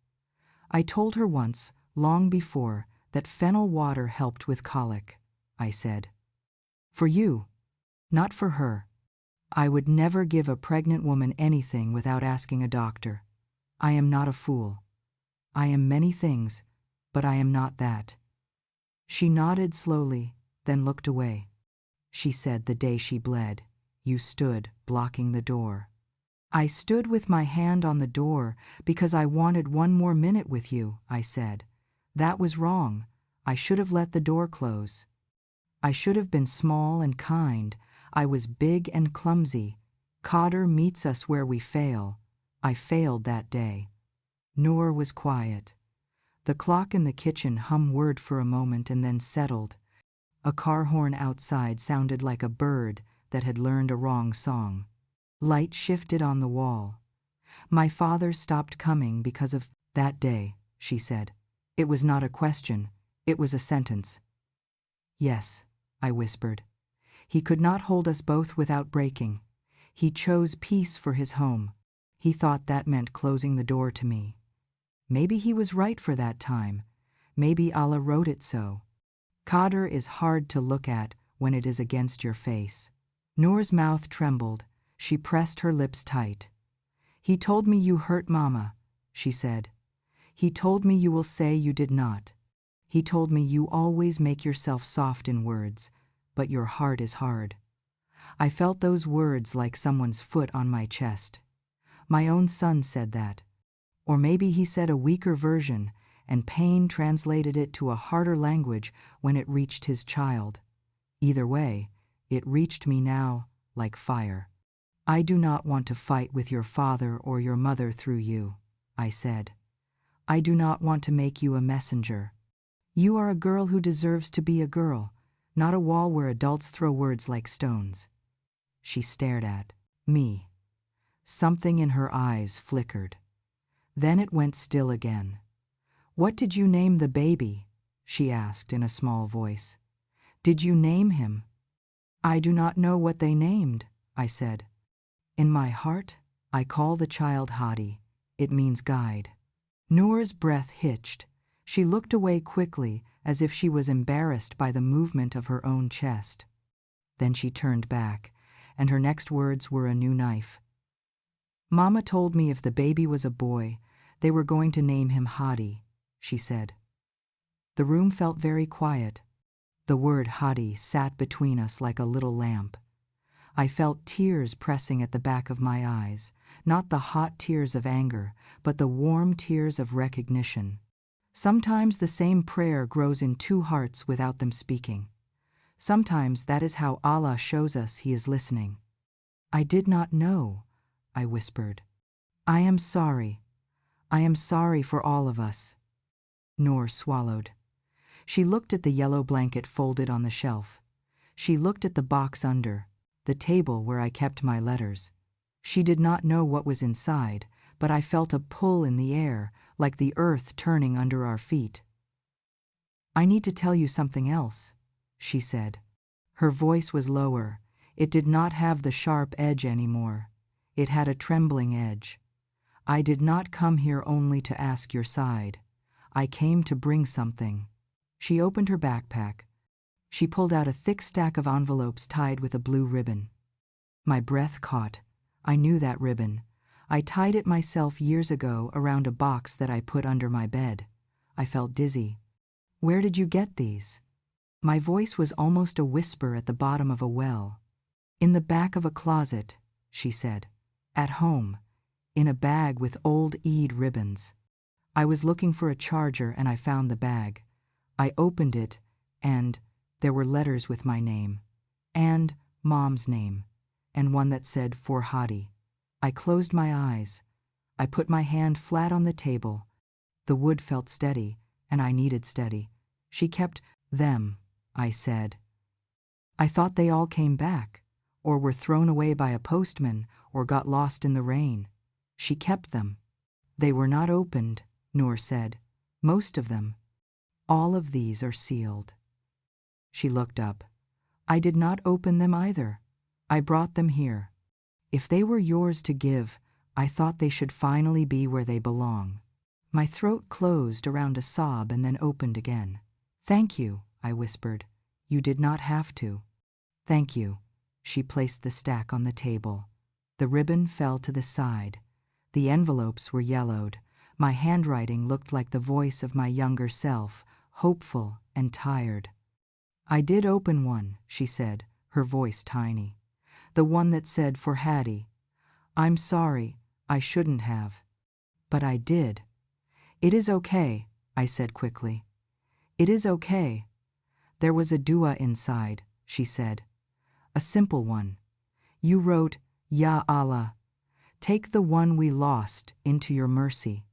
I told her once, long before, that fennel water helped with colic, I said. For you, not for her. I would never give a pregnant woman anything without asking a doctor. I am not a fool. I am many things, but I am not that. She nodded slowly, then looked away. She said the day she bled, you stood blocking the door. I stood with my hand on the door because I wanted one more minute with you, I said. That was wrong. I should have let the door close. I should have been small and kind. I was big and clumsy. Qadr meets us where we fail. I failed that day. Noor was quiet. The clock in the kitchen hummed for a moment and then settled. A car horn outside sounded like a bird that had learned a wrong song. Light shifted on the wall. My father stopped coming because of that day, she said. It was not a question, it was a sentence. Yes, I whispered. He could not hold us both without breaking. He chose peace for his home. He thought that meant closing the door to me. Maybe he was right for that time. Maybe Allah wrote it so. Qadr is hard to look at when it is against your face. Noor's mouth trembled. She pressed her lips tight. He told me you hurt Mama, she said. He told me you will say you did not. He told me you always make yourself soft in words, but your heart is hard. I felt those words like someone's foot on my chest. My own son said that. Or maybe he said a weaker version, and pain translated it to a harder language when it reached his child. Either way, it reached me now like fire. I do not want to fight with your father or your mother through you, I said. I do not want to make you a messenger. You are a girl who deserves to be a girl, not a wall where adults throw words like stones. She stared at me. Something in her eyes flickered. Then it went still again. What did you name the baby? She asked in a small voice. Did you name him? I do not know what they named, I said. In my heart, I call the child Hadi. It means guide. Noor's breath hitched. She looked away quickly, as if she was embarrassed by the movement of her own chest. Then she turned back, and her next words were a new knife. Mama told me if the baby was a boy, they were going to name him Hadi, she said. The room felt very quiet. The word Hadi sat between us like a little lamp. I felt tears pressing at the back of my eyes, not the hot tears of anger, but the warm tears of recognition. Sometimes the same prayer grows in two hearts without them speaking. Sometimes that is how Allah shows us He is listening. I did not know, I whispered. I am sorry. I am sorry for all of us. Noor swallowed. She looked at the yellow blanket folded on the shelf. She looked at the box under, the table where I kept my letters. She did not know what was inside, but I felt a pull in the air, like the earth turning under our feet. I need to tell you something else, she said. Her voice was lower. It did not have the sharp edge anymore. It had a trembling edge. I did not come here only to ask your side. I came to bring something. She opened her backpack. She pulled out a thick stack of envelopes tied with a blue ribbon. My breath caught. I knew that ribbon. I tied it myself years ago around a box that I put under my bed. I felt dizzy. Where did you get these? My voice was almost a whisper at the bottom of a well. In the back of a closet, she said. At home, in a bag with old Eid ribbons. I was looking for a charger and I found the bag. I opened it, And there were letters with my name, and Mom's name, and one that said, "For Hadi." I closed my eyes. I put my hand flat on the table. The wood felt steady, and I needed steady. She kept them, I said. I thought they all came back, or were thrown away by a postman, or got lost in the rain. She kept them. They were not opened, Noor said. Most of them. All of these are sealed. She looked up. I did not open them either. I brought them here. If they were yours to give, I thought they should finally be where they belong. My throat closed around a sob and then opened again. Thank you, I whispered. You did not have to. Thank you. She placed the stack on the table. The ribbon fell to the side. The envelopes were yellowed. My handwriting looked like the voice of my younger self, hopeful and tired. I did open one, she said, her voice tiny. The one that said, "For Hadi." I'm sorry, I shouldn't have. But I did. It is okay, I said quickly. It is okay. There was a dua inside, she said. A simple one. You wrote, "Ya Allah, take the one we lost into your mercy.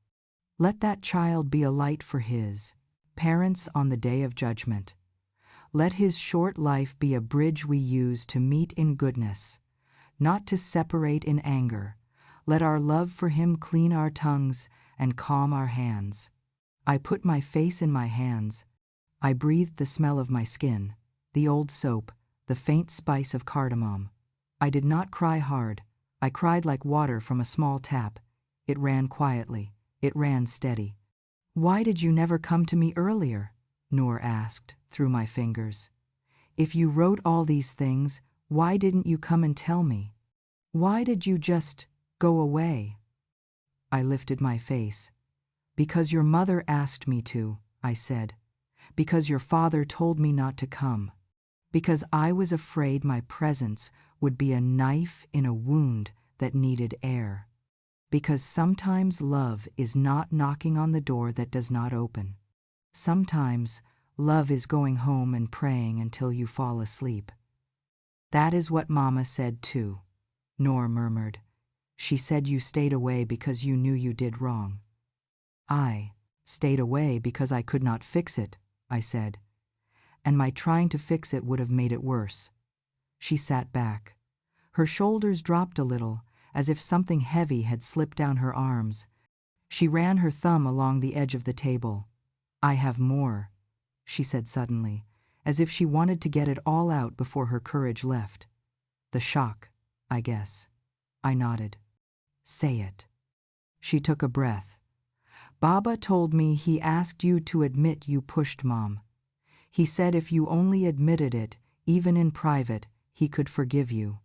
Let that child be a light for his parents on the day of judgment. Let his short life be a bridge we use to meet in goodness, not to separate in anger. Let our love for him clean our tongues and calm our hands." I put my face in my hands. I breathed the smell of my skin, the old soap, the faint spice of cardamom. I did not cry hard. I cried like water from a small tap. It ran quietly. It ran steady. Why did you never come to me earlier? Noor asked, through my fingers. If you wrote all these things, why didn't you come and tell me? Why did you just go away? I lifted my face. Because your mother asked me to, I said. Because your father told me not to come. Because I was afraid my presence would be a knife in a wound that needed air. Because sometimes love is not knocking on the door that does not open. Sometimes love is going home and praying until you fall asleep. That is what Mama said too, Noor murmured. She said you stayed away because you knew you did wrong. I stayed away because I could not fix it, I said. And my trying to fix it would have made it worse. She sat back. Her shoulders dropped a little, as if something heavy had slipped down her arms. She ran her thumb along the edge of the table. I have more, she said suddenly, as if she wanted to get it all out before her courage left. The shock, I guess. I nodded. Say it. She took a breath. Baba told me he asked you to admit you pushed Mom. He said if you only admitted it, even in private, he could forgive you.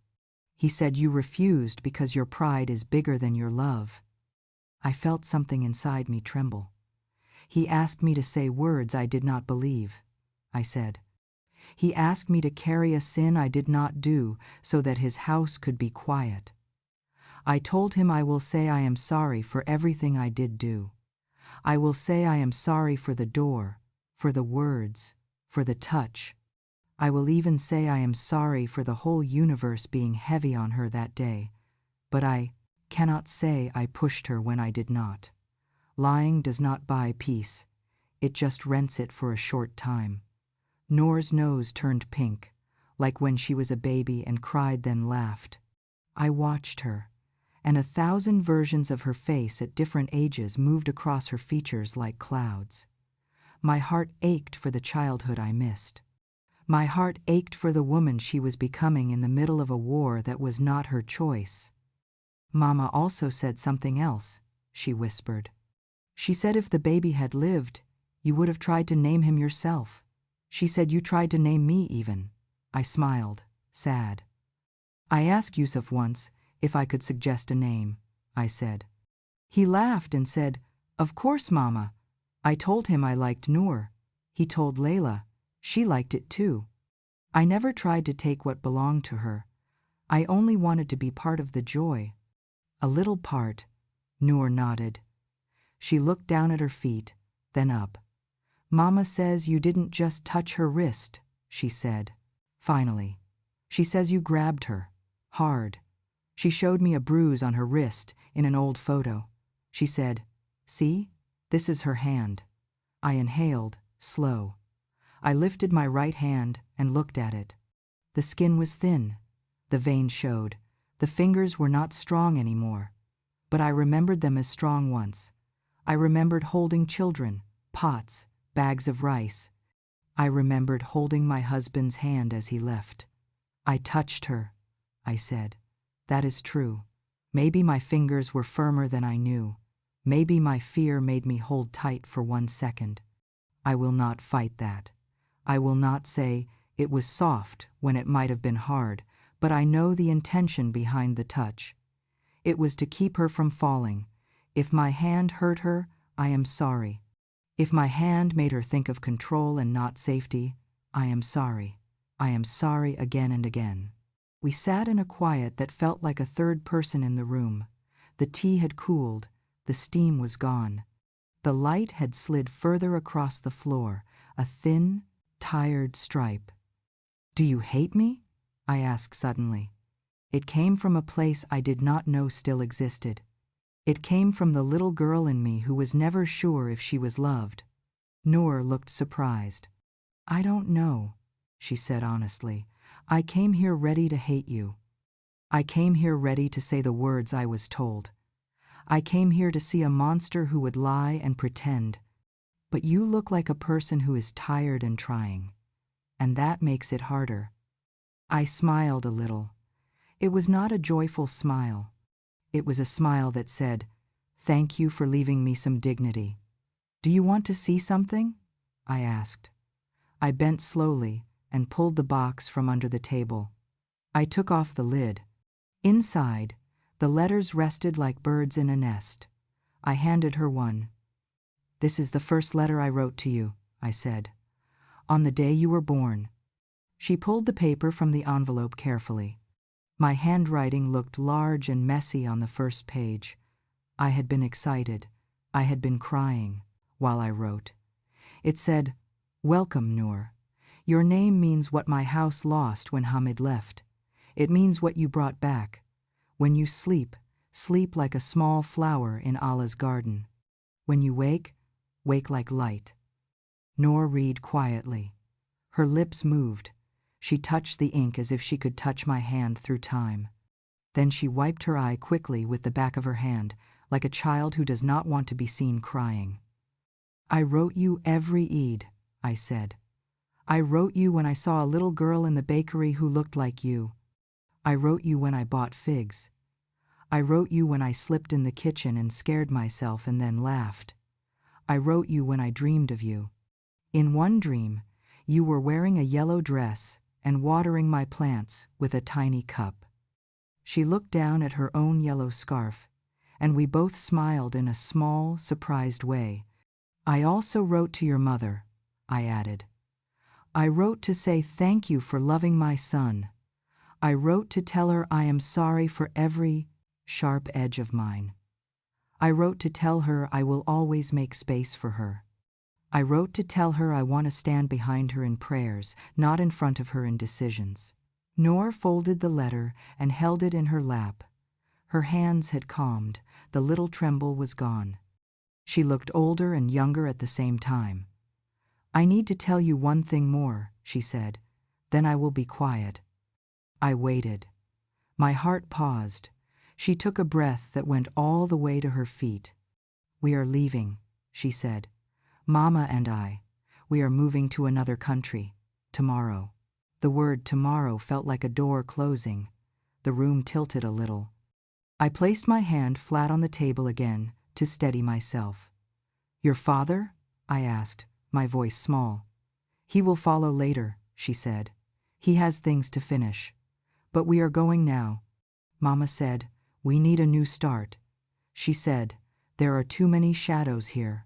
He said you refused because your pride is bigger than your love. I felt something inside me tremble. He asked me to say words I did not believe, I said. He asked me to carry a sin I did not do so that his house could be quiet. I told him I will say I am sorry for everything I did do. I will say I am sorry for the door, for the words, for the touch. I will even say I am sorry for the whole universe being heavy on her that day, but I cannot say I pushed her when I did not. Lying does not buy peace. It just rents it for a short time. Noor's nose turned pink, like when she was a baby and cried then laughed. I watched her, and 1,000 versions of her face at different ages moved across her features like clouds. My heart ached for the childhood I missed. My heart ached for the woman she was becoming in the middle of a war that was not her choice. Mama also said something else, she whispered. She said if the baby had lived, you would have tried to name him yourself. She said you tried to name me even. I smiled, sad. I asked Yusuf once if I could suggest a name, I said. He laughed and said, "Of course, Mama." I told him I liked Noor. He told Layla. She liked it too. I never tried to take what belonged to her. I only wanted to be part of the joy. A little part, Noor nodded. She looked down at her feet, then up. Mama says you didn't just touch her wrist, she said. Finally. She says you grabbed her. Hard. She showed me a bruise on her wrist in an old photo. She said, "See? This is her hand." I inhaled, slow. I lifted my right hand and looked at it. The skin was thin. The veins showed. The fingers were not strong anymore. But I remembered them as strong once. I remembered holding children, pots, bags of rice. I remembered holding my husband's hand as he left. "I touched her," I said. "That is true. Maybe my fingers were firmer than I knew. Maybe my fear made me hold tight for 1 second. I will not fight that. I will not say it was soft when it might have been hard, but I know the intention behind the touch. It was to keep her from falling. If my hand hurt her, I am sorry. If my hand made her think of control and not safety, I am sorry. I am sorry again and again." We sat in a quiet that felt like a third person in the room. The tea had cooled. The steam was gone. The light had slid further across the floor, a thin, tired stripe. "Do you hate me?" I asked suddenly. It came from a place I did not know still existed. It came from the little girl in me who was never sure if she was loved. Noor looked surprised. "I don't know," she said honestly. "I came here ready to hate you. I came here ready to say the words I was told. I came here to see a monster who would lie and pretend. But you look like a person who is tired and trying. And that makes it harder." I smiled a little. It was not a joyful smile. It was a smile that said, "Thank you for leaving me some dignity." "Do you want to see something?" I asked. I bent slowly and pulled the box from under the table. I took off the lid. Inside, the letters rested like birds in a nest. I handed her one. "This is the first letter I wrote to you," I said. "On the day you were born." She pulled the paper from the envelope carefully. My handwriting looked large and messy on the first page. I had been excited. I had been crying while I wrote. It said, "Welcome, Noor. Your name means what my house lost when Hamid left. It means what you brought back. When you sleep, sleep like a small flower in Allah's garden. When you wake, wake like light." Noor read quietly. Her lips moved. She touched the ink as if she could touch my hand through time. Then she wiped her eye quickly with the back of her hand, like a child who does not want to be seen crying. "I wrote you every Eid," I said. "I wrote you when I saw a little girl in the bakery who looked like you. I wrote you when I bought figs. I wrote you when I slipped in the kitchen and scared myself and then laughed. I wrote you when I dreamed of you. In one dream, you were wearing a yellow dress and watering my plants with a tiny cup." She looked down at her own yellow scarf, and we both smiled in a small, surprised way. "I also wrote to your mother," I added. "I wrote to say thank you for loving my son. I wrote to tell her I am sorry for every sharp edge of mine. I wrote to tell her I will always make space for her. I wrote to tell her I want to stand behind her in prayers, not in front of her in decisions." Noor folded the letter and held it in her lap. Her hands had calmed. The little tremble was gone. She looked older and younger at the same time. "I need to tell you one thing more," she said. "Then I will be quiet." I waited. My heart paused. She took a breath that went all the way to her feet. "We are leaving," she said. "Mama and I. We are moving to another country. Tomorrow." The word tomorrow felt like a door closing. The room tilted a little. I placed my hand flat on the table again to steady myself. "Your father?" I asked, my voice small. "He will follow later," she said. "He has things to finish. But we are going now." Mama said, "We need a new start." She said, "There are too many shadows here."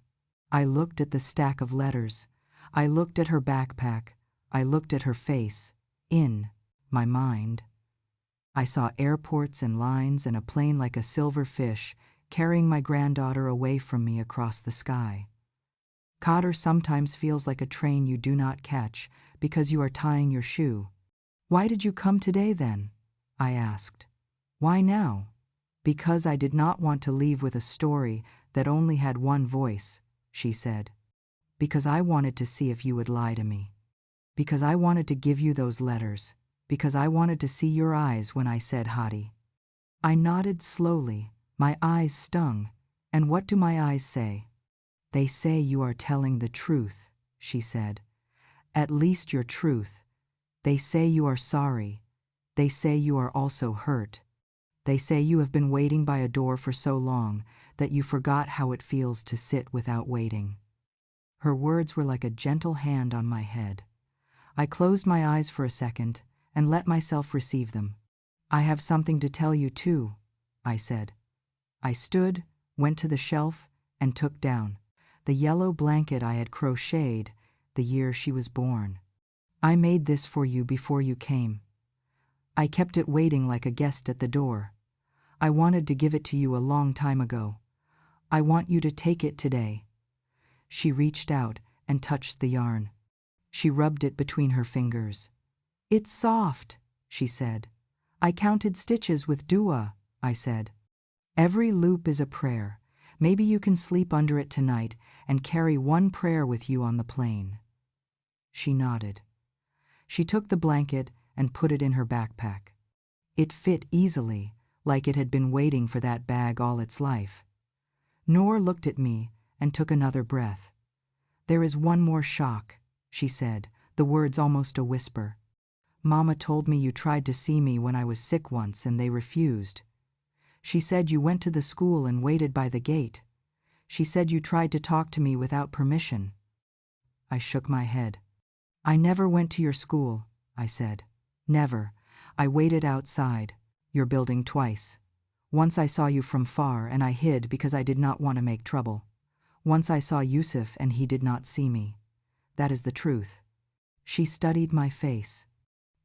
I looked at the stack of letters. I looked at her backpack. I looked at her face. In my mind, I saw airports and lines and a plane like a silver fish carrying my granddaughter away from me across the sky. Qadr sometimes feels like a train you do not catch because you are tying your shoe. Why did you come today then? I asked. Why now? Because I did not want to leave with a story that only had one voice, she said. Because I wanted to see if you would lie to me. Because I wanted to give you those letters. Because I wanted to see your eyes when I said Hadi. I nodded slowly, my eyes stung. And what do my eyes say? They say you are telling the truth, she said. At least your truth. They say you are sorry. They say you are also hurt. They say you have been waiting by a door for so long that you forgot how it feels to sit without waiting. Her words were like a gentle hand on my head. I closed my eyes for a second and let myself receive them. I have something to tell you too, I said. I stood, went to the shelf, and took down the yellow blanket I had crocheted the year she was born. I made this for you before you came. I kept it waiting like a guest at the door. I wanted to give it to you a long time ago. I want you to take it today. She reached out and touched the yarn. She rubbed it between her fingers. It's soft, she said. I counted stitches with dua, I said. Every loop is a prayer. Maybe you can sleep under it tonight and carry one prayer with you on the plane. She nodded. She took the blanket and put it in her backpack. It fit easily, like it had been waiting for that bag all its life. Noor looked at me and took another breath. There is one more shock, she said, the words almost a whisper. Mama told me you tried to see me when I was sick once and they refused. She said you went to the school and waited by the gate. She said you tried to talk to me without permission. I shook my head. I never went to your school, I said. Never. I waited outside your building twice. Once I saw you from far and I hid because I did not want to make trouble. Once I saw Yusuf and he did not see me. That is the truth. She studied my face.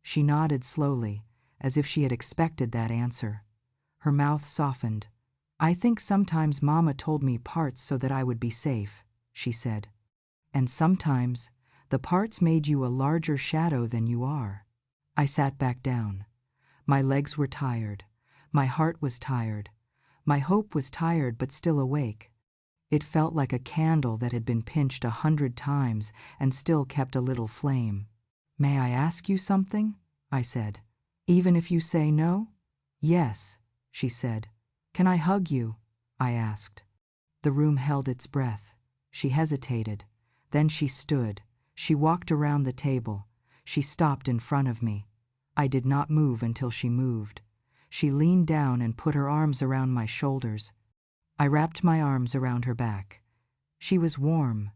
She nodded slowly, as if she had expected that answer. Her mouth softened. I think sometimes Mama told me parts so that I would be safe, she said. And sometimes the parts made you a larger shadow than you are. I sat back down. My legs were tired. My heart was tired. My hope was tired but still awake. It felt like a candle that had been pinched 100 times and still kept a little flame. May I ask you something? I said. Even if you say no? Yes, she said. Can I hug you? I asked. The room held its breath. She hesitated. Then she stood. She walked around the table. She stopped in front of me. I did not move until she moved. She leaned down and put her arms around my shoulders. I wrapped my arms around her back. She was warm.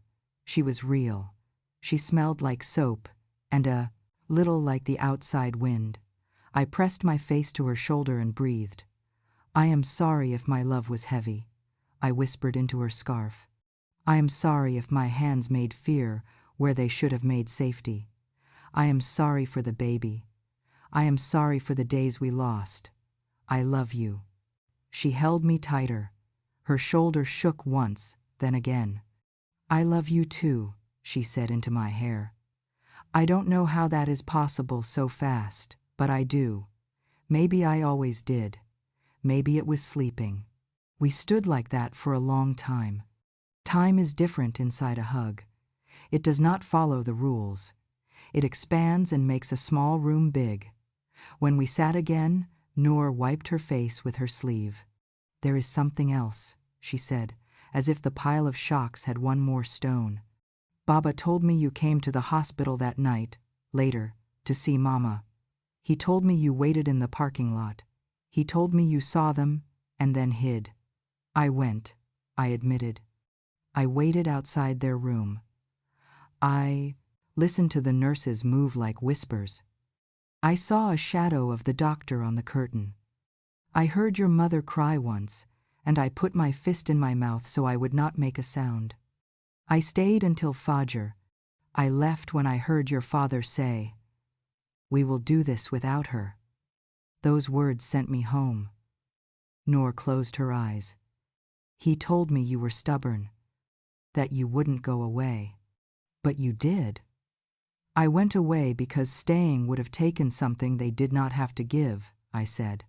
She was real. She smelled like soap and a little like the outside wind. I pressed my face to her shoulder and breathed. I am sorry if my love was heavy, I whispered into her scarf. I am sorry if my hands made fear where they should have made safety. I am sorry for the baby. I am sorry for the days we lost. I love you. She held me tighter. Her shoulder shook once, then again. I love you too, she said into my hair. I don't know how that is possible so fast, but I do. Maybe I always did. Maybe it was sleeping. We stood like that for a long time. Time is different inside a hug. It does not follow the rules. It expands and makes a small room big. When we sat again, Noor wiped her face with her sleeve. There is something else, she said, as if the pile of shocks had one more stone. Baba told me you came to the hospital that night, later, to see Mama. He told me you waited in the parking lot. He told me you saw them and then hid. I went, I admitted. I waited outside their room. I listened to the nurses move like whispers. I saw a shadow of the doctor on the curtain. I heard your mother cry once, and I put my fist in my mouth so I would not make a sound. I stayed until Fajr. I left when I heard your father say, "We will do this without her." Those words sent me home. Noor closed her eyes. He told me you were stubborn. that you wouldn't go away. But you did. I went away because staying would have taken something they did not have to give, I said.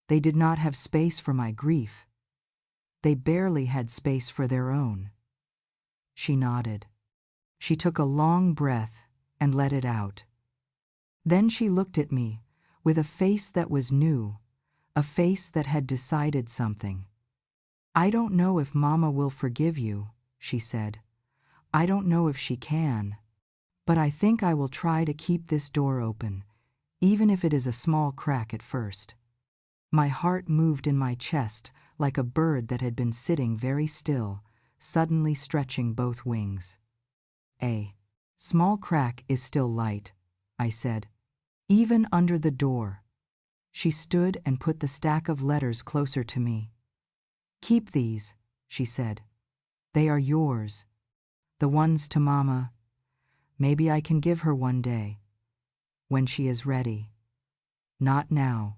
They did not have space for my grief. They barely had space for their own. She nodded. She took a long breath and let it out. Then she looked at me with a face that was new, a face that had decided something. I don't know if Mama will forgive you, she said. I don't know if she can. But I think I will try to keep this door open, even if it is a small crack at first. My heart moved in my chest like a bird that had been sitting very still, suddenly stretching both wings. A small crack is still light, I said. Even under the door. She stood and put the stack of letters closer to me. Keep these, she said. They are yours. The ones to Mama. Maybe I can give her one day. When she is ready. Not now.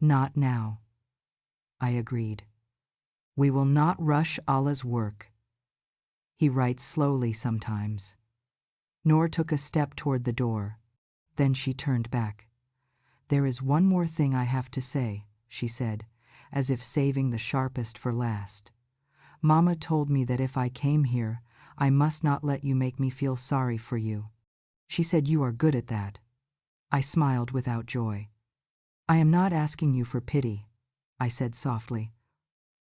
Not now. I agreed. We will not rush Allah's work. He writes slowly sometimes. Noor took a step toward the door. Then she turned back. There is one more thing I have to say, she said, as if saving the sharpest for last. Mama told me that if I came here, I must not let you make me feel sorry for you. She said you are good at that. I smiled without joy. I am not asking you for pity, I said softly.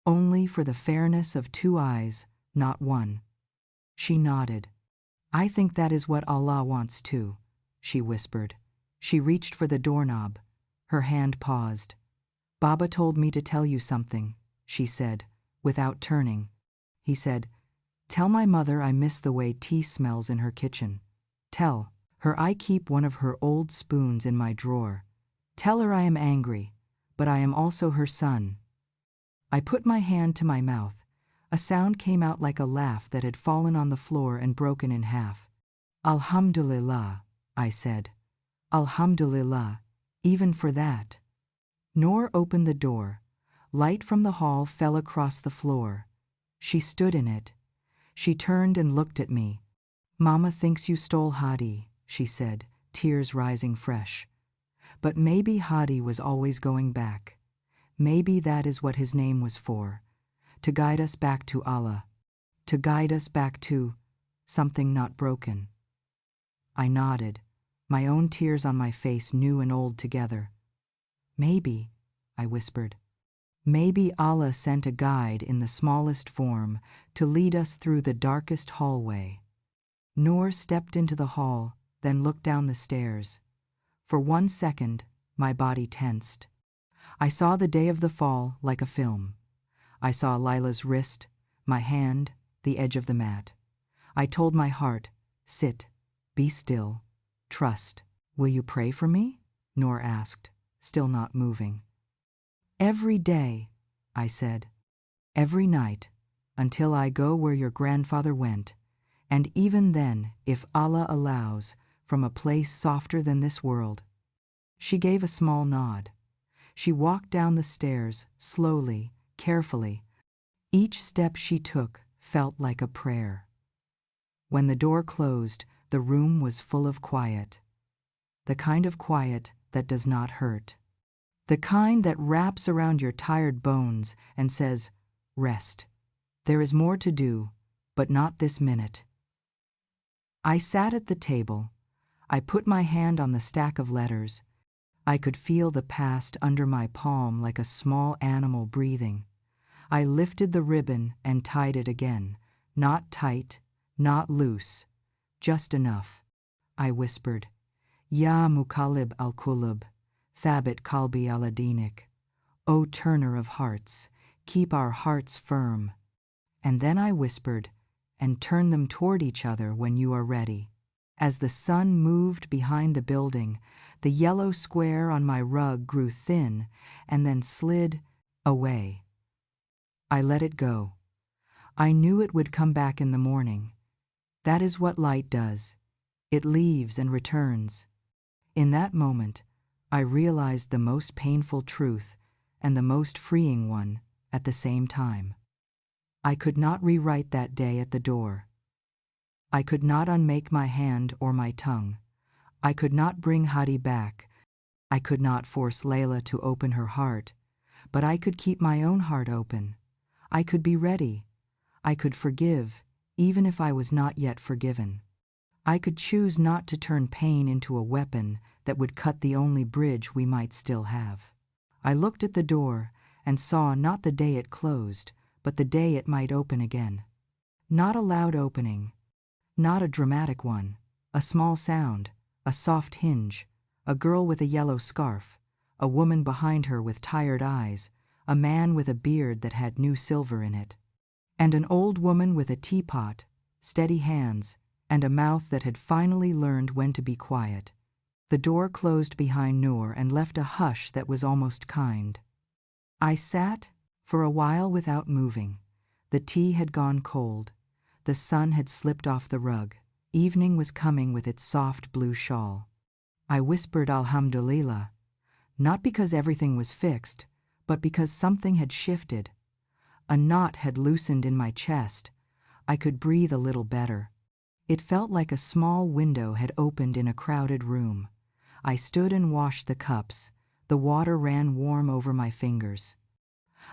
Only for the fairness of two eyes, not one. She nodded. I think that is what Allah wants too, she whispered. She reached for the doorknob. Her hand paused. Baba told me to tell you something, she said, without turning. He said, tell my mother I miss the way tea smells in her kitchen. Tell her I keep one of her old spoons in my drawer. Tell her I am angry, but I am also her son. I put my hand to my mouth. A sound came out like a laugh that had fallen on the floor and broken in half. Alhamdulillah, I said. Alhamdulillah, even for that. Noor opened the door. Light from the hall fell across the floor. She stood in it. She turned and looked at me. Mama thinks you stole Hadi, she said, tears rising fresh. But maybe Hadi was always going back. Maybe that is what his name was for. To guide us back to Allah. To guide us back to something not broken. I nodded, my own tears on my face new and old together. Maybe, I whispered. Maybe Allah sent a guide in the smallest form to lead us through the darkest hallway. Noor stepped into the hall, then looked down the stairs. For 1 second, my body tensed. I saw the day of the fall like a film. I saw Lila's wrist, my hand, the edge of the mat. I told my heart, sit, be still, trust. Will you pray for me? Noor asked, still not moving. Every day, I said. Every night, until I go where your grandfather went, and even then, if Allah allows, from a place softer than this world. She gave a small nod. She walked down the stairs, slowly, carefully. Each step she took felt like a prayer. When the door closed, the room was full of quiet. The kind of quiet that does not hurt. The kind that wraps around your tired bones and says, rest. There is more to do, but not this minute. I sat at the table. I put my hand on the stack of letters. I could feel the past under my palm like a small animal breathing. I lifted the ribbon and tied it again. Not tight, not loose, just enough. I whispered, Ya Muqallib al-Qulub, Thabit Qalbi ala Dinik. O turner of hearts, keep our hearts firm. And then I whispered, and turn them toward each other when you are ready. As the sun moved behind the building, the yellow square on my rug grew thin and then slid away. I let it go. I knew it would come back in the morning. That is what light does. It leaves and returns. In that moment, I realized the most painful truth and the most freeing one at the same time. I could not rewrite that day at the door. I could not unmake my hand or my tongue. I could not bring Hadi back. I could not force Layla to open her heart, but I could keep my own heart open. I could be ready. I could forgive, even if I was not yet forgiven. I could choose not to turn pain into a weapon that would cut the only bridge we might still have. I looked at the door and saw not the day it closed, but the day it might open again. Not a loud opening, not a dramatic one, a small sound, a soft hinge, a girl with a yellow scarf, a woman behind her with tired eyes, a man with a beard that had new silver in it, and an old woman with a teapot, steady hands, and a mouth that had finally learned when to be quiet. The door closed behind Noor and left a hush that was almost kind. I sat for a while without moving. The tea had gone cold. The sun had slipped off the rug. Evening was coming with its soft blue shawl. I whispered Alhamdulillah, not because everything was fixed, but because something had shifted. A knot had loosened in my chest. I could breathe a little better. It felt like a small window had opened in a crowded room. I stood and washed the cups. The water ran warm over my fingers.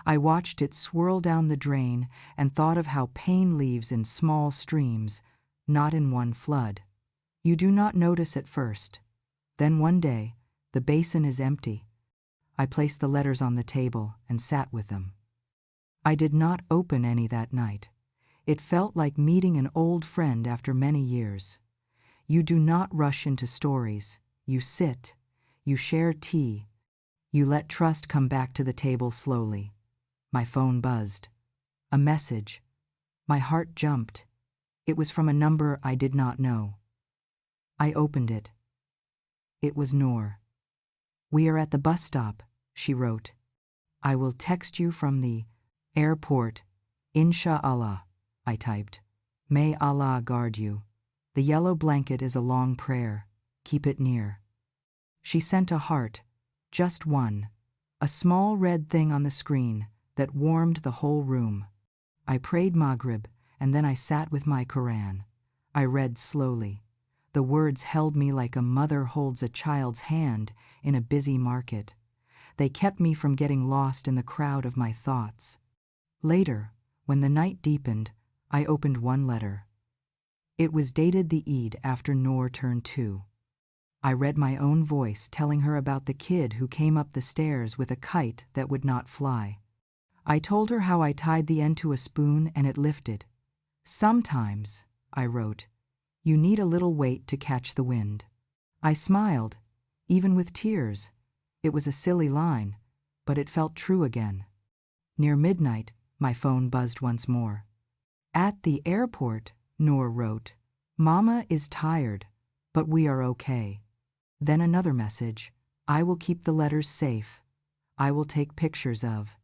I watched it swirl down the drain and thought of how pain leaves in small streams, not in one flood. You do not notice at first. Then one day, the basin is empty. I placed the letters on the table and sat with them. I did not open any that night. It felt like meeting an old friend after many years. You do not rush into stories. You sit. You share tea. You let trust come back to the table slowly. My phone buzzed. A message. My heart jumped. It was from a number I did not know. I opened it. It was Noor. "We are at the bus stop," she wrote. "I will text you from the airport. Insha'Allah," I typed. "May Allah guard you. The yellow blanket is a long prayer. Keep it near." She sent a heart, just one, a small red thing on the screen that warmed the whole room. I prayed Maghrib, and then I sat with my Quran. I read slowly. The words held me like a mother holds a child's hand in a busy market. They kept me from getting lost in the crowd of my thoughts. Later, when the night deepened, I opened one letter. It was dated the Eid after Noor turned 2. I read my own voice telling her about the kid who came up the stairs with a kite that would not fly. I told her how I tied the end to a spoon and it lifted. "Sometimes," I wrote, "you need a little weight to catch the wind." I smiled, even with tears. It was a silly line, but it felt true again. Near midnight, my phone buzzed once more. "At the airport," Noor wrote. "Mama is tired, but we are okay." Then another message. "I will keep the letters safe. I will take pictures of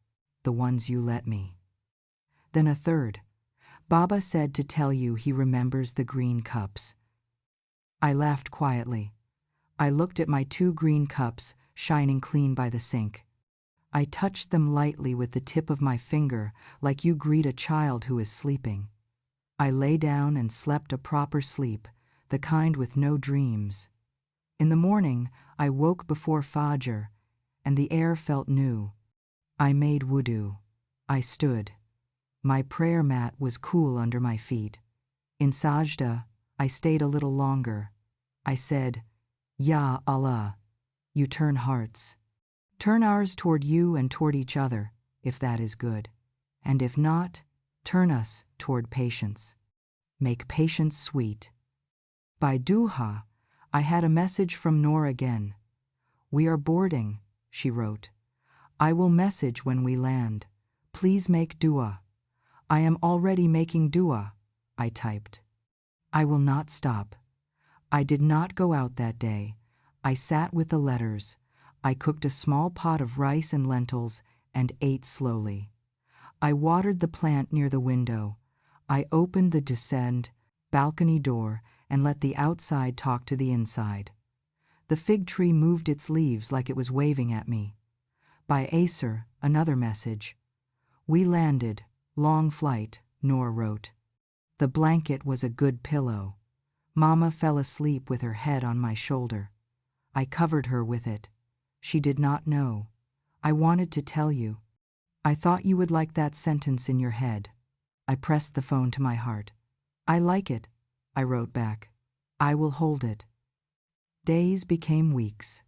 the ones you let me." Then a third. "Baba said to tell you he remembers the green cups." I laughed quietly. I looked at my 2 green cups shining clean by the sink. I touched them lightly with the tip of my finger, like you greet a child who is sleeping. I lay down and slept a proper sleep, the kind with no dreams. In the morning, I woke before Fajr, and the air felt new. I made wudu. I stood. My prayer mat was cool under my feet. In sajda, I stayed a little longer. I said, "Ya Allah, you turn hearts. Turn ours toward you and toward each other, if that is good. And if not, turn us toward patience. Make patience sweet." By duha, I had a message from Noor again. "We are boarding," she wrote. "I will message when we land. Please make dua." "I am already making dua," I typed. I will not stop. I did not go out that day. I sat with the letters. I cooked a small pot of rice and lentils and ate slowly. I watered the plant near the window. I opened the descend balcony door and let the outside talk to the inside. The fig tree moved its leaves like it was waving at me. By Acer, another message. "We landed. Long flight, Noor wrote. The blanket was a good pillow. Mama fell asleep with her head on my shoulder. I covered her with it. She did not know. I wanted to tell you. I thought you would like that sentence in your head. I pressed the phone to my heart. I like it, I wrote back. I will hold it. Days became weeks.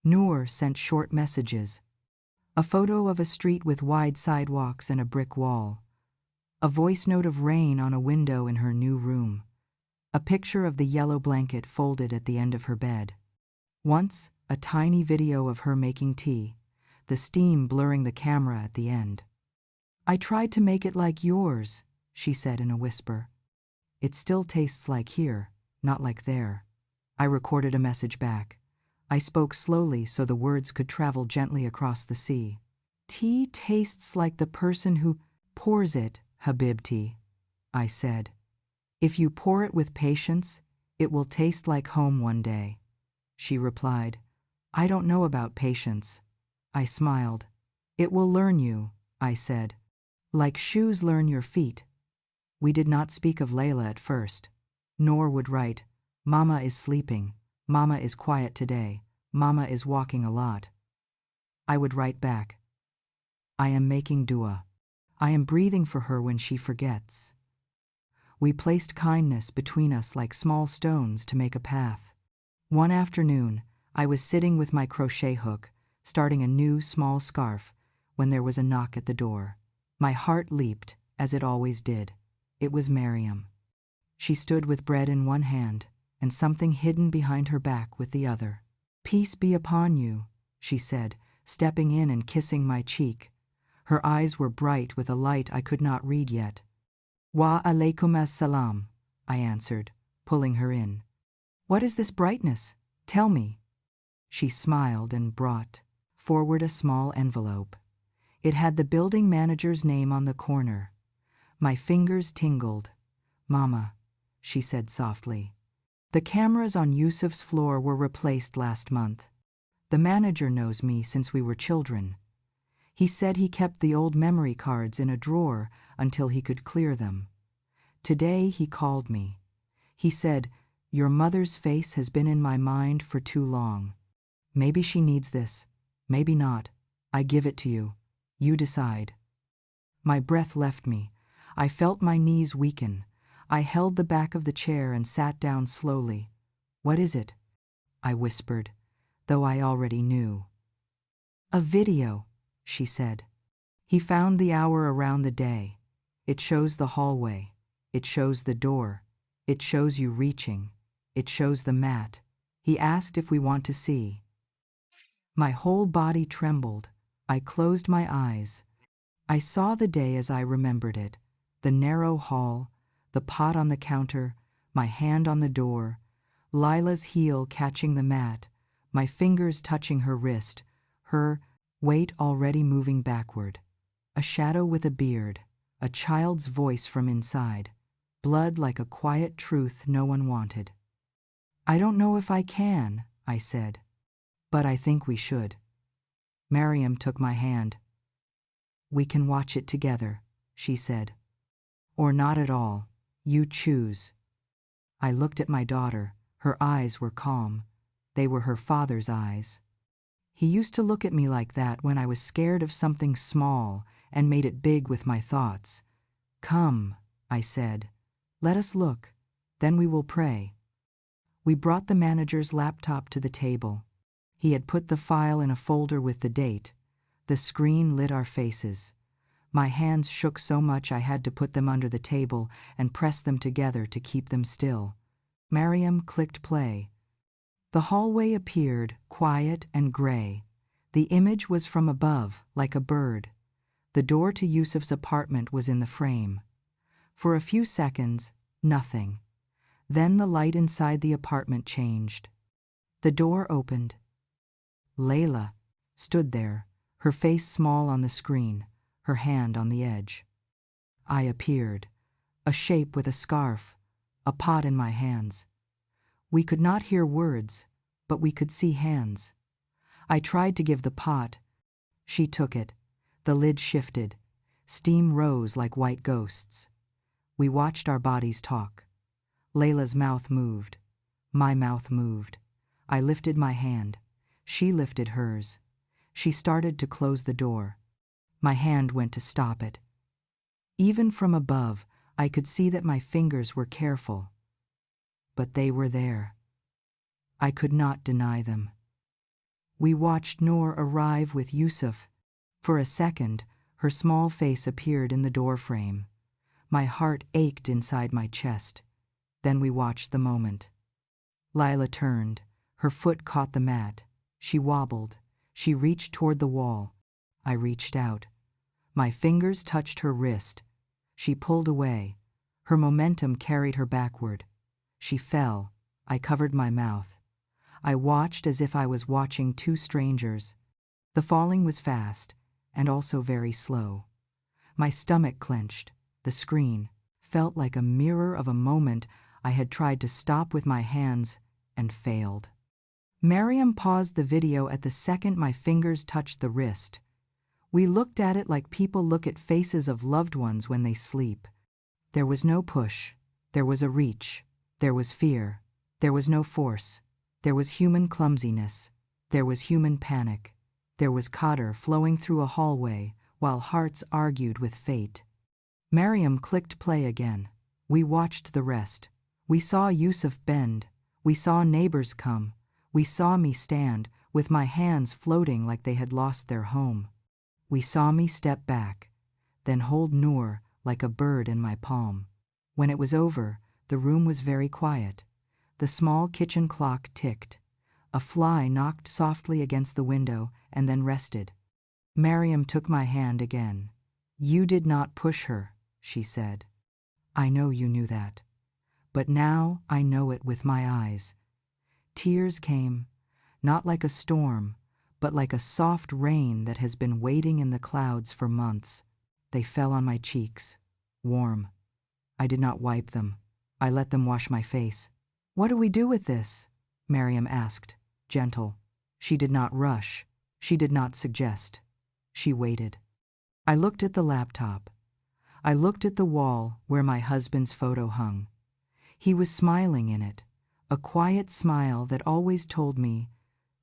Noor sent short messages. A photo of a street with wide sidewalks and a brick wall. A voice note of rain on a window in her new room. A picture of the yellow blanket folded at the end of her bed. Once, a tiny video of her making tea, the steam blurring the camera at the end. I tried to make it like yours, she said in a whisper. It still tastes like here, not like there. I recorded a message back. I spoke slowly so the words could travel gently across the sea. Tea tastes like the person who pours it, Habibti, I said. If you pour it with patience, it will taste like home one day. She replied, I don't know about patience. I smiled. It will learn you, I said. Like shoes learn your feet. We did not speak of Layla at first. Noor would write, Mama is sleeping. Mama is quiet today. Mama is walking a lot. I would write back, I am making dua. I am breathing for her when she forgets. We placed kindness between us like small stones to make a path. One afternoon, I was sitting with my crochet hook, starting a new small scarf, when there was a knock at the door. My heart leaped, as it always did. It was Maryam. She stood with bread in one hand and something hidden behind her back with the other. Peace be upon you, she said, stepping in and kissing my cheek. Her eyes were bright with a light I could not read yet. Wa alaykum as-salam, I answered, pulling her in. What is this brightness? Tell me. She smiled and brought forward a small envelope. It had the building manager's name on the corner. My fingers tingled. Mama, she said softly. The cameras on Yusuf's floor were replaced last month. The manager knows me since we were children. He said he kept the old memory cards in a drawer until he could clear them. Today he called me. He said, Your mother's face has been in my mind for too long. Maybe she needs this, maybe not. I give it to you. You decide. My breath left me. I felt my knees weaken. I held the back of the chair and sat down slowly. What is it? I whispered, though I already knew. A video, she said. He found the hour around the day. It shows the hallway. It shows the door. It shows you reaching. It shows the mat. He asked if we want to see. My whole body trembled. I closed my eyes. I saw the day as I remembered it. The narrow hall, the pot on the counter, my hand on the door, Lila's heel catching the mat, my fingers touching her wrist, her weight already moving backward. A shadow with a beard, a child's voice from inside, blood like a quiet truth no one wanted. I don't know if I can, I said, but I think we should. Maryam took my hand. We can watch it together, she said. Or not at all. You choose. I looked at my daughter. Her eyes were calm. They were her father's eyes. He used to look at me like that when I was scared of something small and made it big with my thoughts. Come, I said. Let us look. Then we will pray. We brought the manager's laptop to the table. He had put the file in a folder with the date. The screen lit our faces. My hands shook so much I had to put them under the table and press them together to keep them still. Maryam clicked play. The hallway appeared, quiet and gray. The image was from above, like a bird. The door to Yusuf's apartment was in the frame. For a few seconds, nothing. Then the light inside the apartment changed. The door opened. Layla stood there, her face small on the screen, her hand on the edge. I appeared, a shape with a scarf, a pot in my hands. We could not hear words, but we could see hands. I tried to give the pot. She took it. The lid shifted. Steam rose like white ghosts. We watched our bodies talk. Layla's mouth moved. My mouth moved. I lifted my hand. She lifted hers. She started to close the door. My hand went to stop it. Even from above, I could see that my fingers were careful. But they were there. I could not deny them. We watched Noor arrive with Yusuf. For a second, her small face appeared in the doorframe. My heart ached inside my chest. Then we watched the moment. Layla turned. Her foot caught the mat. She wobbled. She reached toward the wall. I reached out. My fingers touched her wrist. She pulled away. Her momentum carried her backward. She fell. I covered my mouth. I watched as if I was watching two strangers. The falling was fast, and also very slow. My stomach clenched. The screen felt like a mirror of a moment I had tried to stop with my hands and failed. Mariam paused the video at the second my fingers touched the wrist. We looked at it like people look at faces of loved ones when they sleep. There was no push. There was a reach. There was fear. There was no force. There was human clumsiness. There was human panic. There was Qadr flowing through a hallway while hearts argued with fate. Mariam clicked play again. We watched the rest. We saw Yusuf bend. We saw neighbors come. We saw me stand, with my hands floating like they had lost their home. We saw me step back, then hold Noor like a bird in my palm. When it was over, the room was very quiet. The small kitchen clock ticked. A fly knocked softly against the window and then rested. Mariam took my hand again. "You did not push her," she said. "I know you knew that. But now I know it with my eyes." Tears came, not like a storm, but like a soft rain that has been waiting in the clouds for months. They fell on my cheeks, warm. I did not wipe them. I let them wash my face. "What do we do with this?" Mariam asked, gentle. She did not rush. She did not suggest. She waited. I looked at the laptop. I looked at the wall where my husband's photo hung. He was smiling in it, a quiet smile that always told me,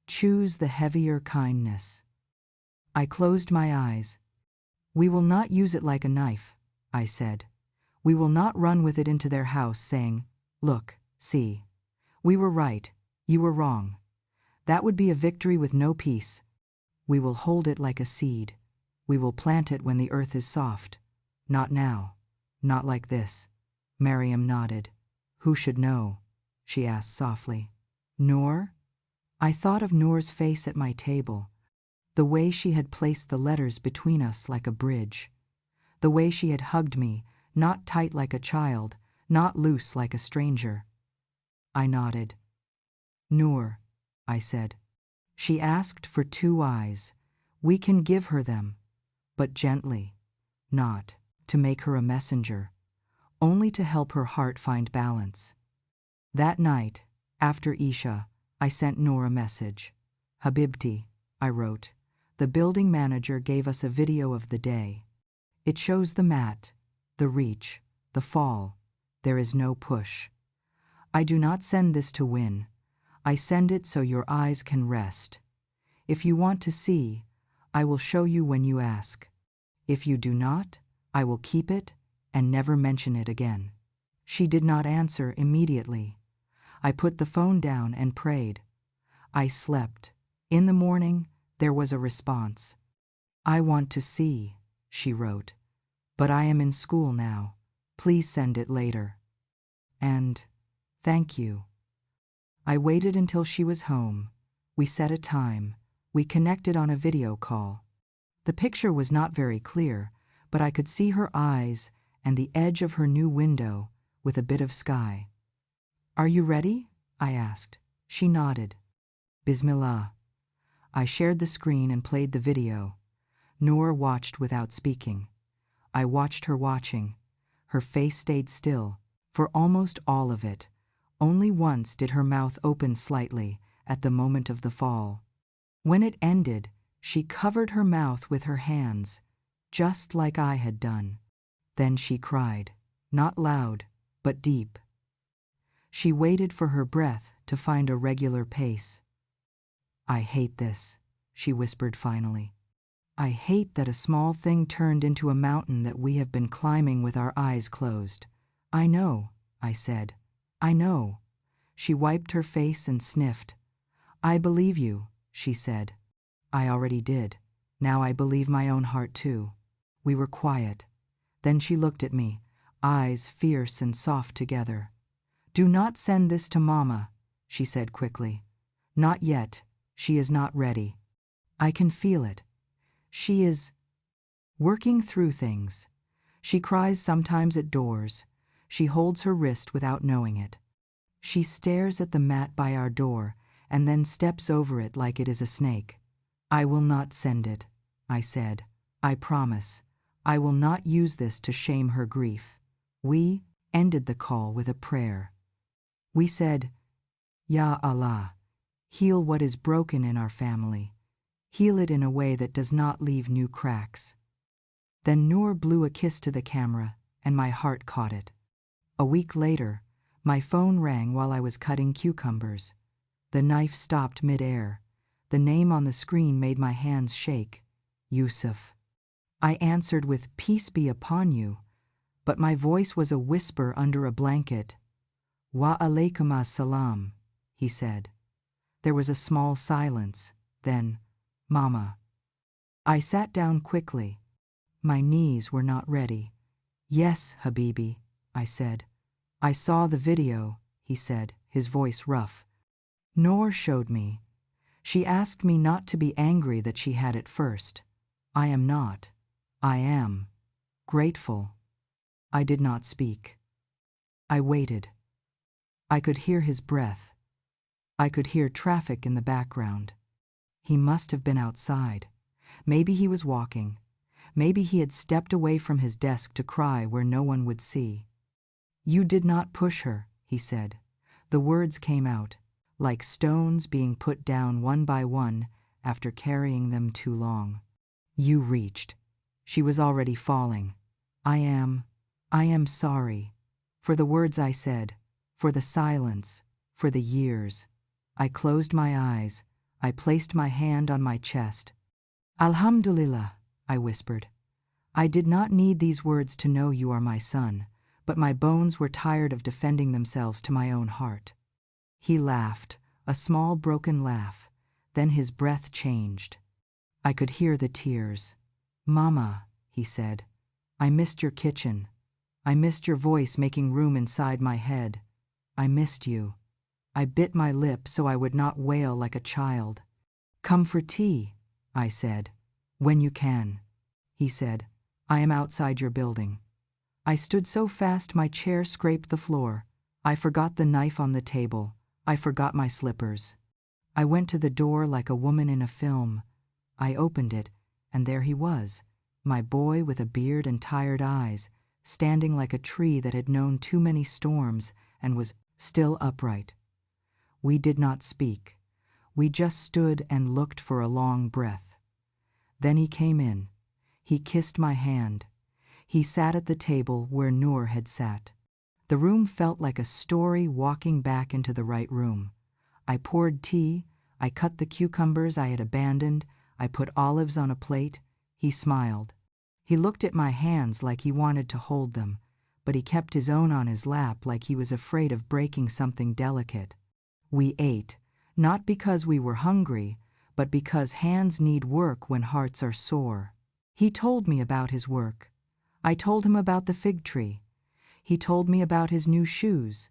choose the heavier kindness. I closed my eyes. "We will not use it like a knife," I said. "We will not run with it into their house saying, 'Look, see. We were right, you were wrong.' That would be a victory with no peace. We will hold it like a seed. We will plant it when the earth is soft. Not now. Not like this." Mariam nodded. "Who should know?" she asked softly. "Noor?" I thought of Noor's face at my table, the way she had placed the letters between us like a bridge, the way she had hugged me, not tight like a child, not loose like a stranger. I nodded. "Noor," I said. "She asked for 2 eyes. We can give her them, but gently, not to make her a messenger, only to help her heart find balance." That night, after Isha, I sent Noor a message. "Habibti," I wrote. "The building manager gave us a video of the day. It shows the mat, the reach, the fall. There is no push. I do not send this to win. I send it so your eyes can rest. If you want to see, I will show you when you ask. If you do not, I will keep it and never mention it again." She did not answer immediately. I put the phone down and prayed. I slept. In the morning, there was a response. "I want to see," she wrote, "but I am in school now. Please send it later." And, "Thank you." I waited until she was home. We set a time. We connected on a video call. The picture was not very clear, but I could see her eyes and the edge of her new window with a bit of sky. "Are you ready?" I asked. She nodded. "Bismillah." I shared the screen and played the video. Noor watched without speaking. I watched her watching. Her face stayed still, for almost all of it. Only once did her mouth open slightly, at the moment of the fall. When it ended, she covered her mouth with her hands, just like I had done. Then she cried, not loud, but deep. She waited for her breath to find a regular pace. I hate this, she whispered finally. I hate that a small thing turned into a mountain that we have been climbing with our eyes closed. I know, I said. I know. She wiped her face and sniffed. I believe you, she said. I already did. Now I believe my own heart too. We were quiet. Then she looked at me, eyes fierce and soft together. Do not send this to Mama, she said quickly. Not yet. She is not ready. I can feel it. She is working through things. She cries sometimes at doors. She holds her wrist without knowing it. She stares at the mat by our door and then steps over it like it is a snake. I will not send it, I said. I promise. I will not use this to shame her grief. We ended the call with a prayer. We said, Ya Allah, heal what is broken in our family. Heal it in a way that does not leave new cracks. Then Noor blew a kiss to the camera, and my heart caught it. A week later, my phone rang while I was cutting cucumbers. The knife stopped mid-air. The name on the screen made my hands shake. Yusuf. I answered with peace be upon you, but my voice was a whisper under a blanket. Wa alaykum as-salam, he said. There was a small silence. Then, Mama. I sat down quickly. My knees were not ready. Yes, Habibi, I said. I saw the video, he said, his voice rough. Noor showed me. She asked me not to be angry that she had it first. I am not. I am grateful. I did not speak. I waited. I could hear his breath. I could hear traffic in the background. He must have been outside. Maybe he was walking. Maybe he had stepped away from his desk to cry where no one would see. You did not push her, he said. The words came out, like stones being put down one by one after carrying them too long. You reached. She was already falling. I am sorry. For the words I said, for the silence, for the years. I closed my eyes. I placed my hand on my chest. Alhamdulillah, I whispered. I did not need these words to know you are my son, but my bones were tired of defending themselves to my own heart. He laughed, a small broken laugh. Then his breath changed. I could hear the tears. Mama, he said, I missed your kitchen. I missed your voice making room inside my head. I missed you. I bit my lip so I would not wail like a child. Come for tea, I said. When you can. He said, I am outside your building. I stood so fast my chair scraped the floor. I forgot the knife on the table. I forgot my slippers. I went to the door like a woman in a film. I opened it, and there he was, my boy with a beard and tired eyes, standing like a tree that had known too many storms and was still upright. We did not speak. We just stood and looked for a long breath. Then he came in. He kissed my hand. He sat at the table where Noor had sat. The room felt like a story walking back into the right room. I poured tea. I cut the cucumbers I had abandoned. I put olives on a plate. He smiled. He looked at my hands like he wanted to hold them, but he kept his own on his lap like he was afraid of breaking something delicate. We ate, not because we were hungry, but because hands need work when hearts are sore. He told me about his work. I told him about the fig tree. He told me about his new shoes.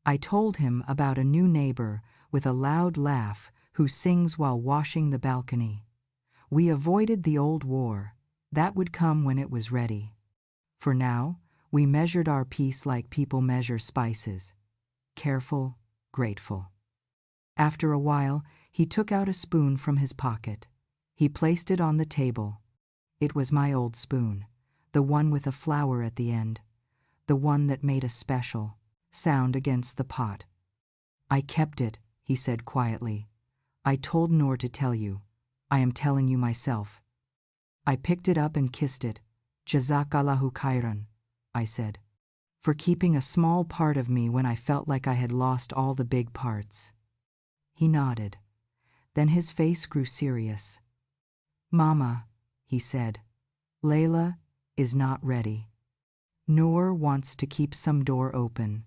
I told him about a new neighbor with a loud laugh who sings while washing the balcony. We avoided the old war. That would come when it was ready. For now, we measured our peace like people measure spices. Careful, grateful. After a while, he took out a spoon from his pocket. He placed it on the table. It was my old spoon, the one with a flower at the end, the one that made a special sound against the pot. I kept it, he said quietly. I told Noor to tell you. I am telling you myself. I picked it up and kissed it. Jazakallahu khairan, I said, for keeping a small part of me when I felt like I had lost all the big parts. He nodded. Then his face grew serious. Mama, he said, Layla is not ready. Noor wants to keep some door open.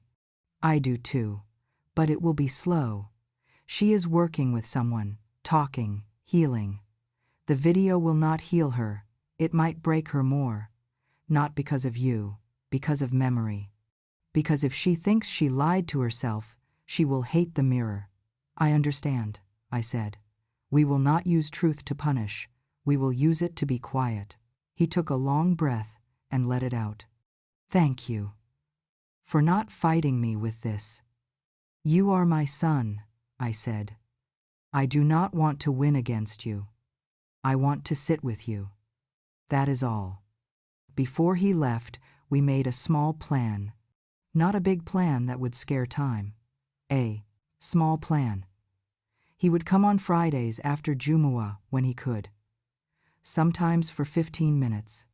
I do too, but it will be slow. She is working with someone, talking, healing. The video will not heal her, it might break her more. Not because of you, because of memory. Because if she thinks she lied to herself, she will hate the mirror. I understand, I said. We will not use truth to punish, we will use it to be quiet. He took a long breath and let it out. Thank you for not fighting me with this. You are my son, I said. I do not want to win against you. I want to sit with you. That is all. Before he left, we made a small plan. Not a big plan that would scare time. A small plan. He would come on Fridays after Jumu'ah when he could. Sometimes for 15 minutes.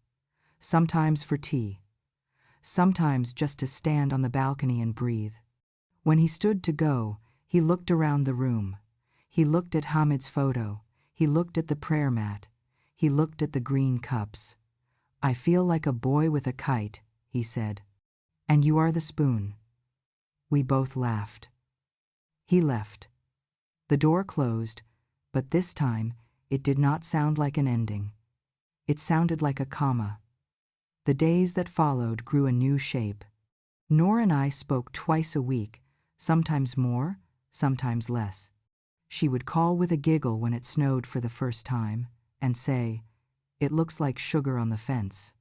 Sometimes for tea. Sometimes just to stand on the balcony and breathe. When he stood to go, he looked around the room. He looked at Hamid's photo. He looked at the prayer mat. He looked at the green cups. I feel like a boy with a kite, he said. And you are the spoon. We both laughed. He left. The door closed, but this time it did not sound like an ending. It sounded like a comma. The days that followed grew a new shape. Noor and I spoke twice a week, sometimes more, sometimes less. She would call with a giggle when it snowed for the first time, and say, "It looks like sugar on the fence."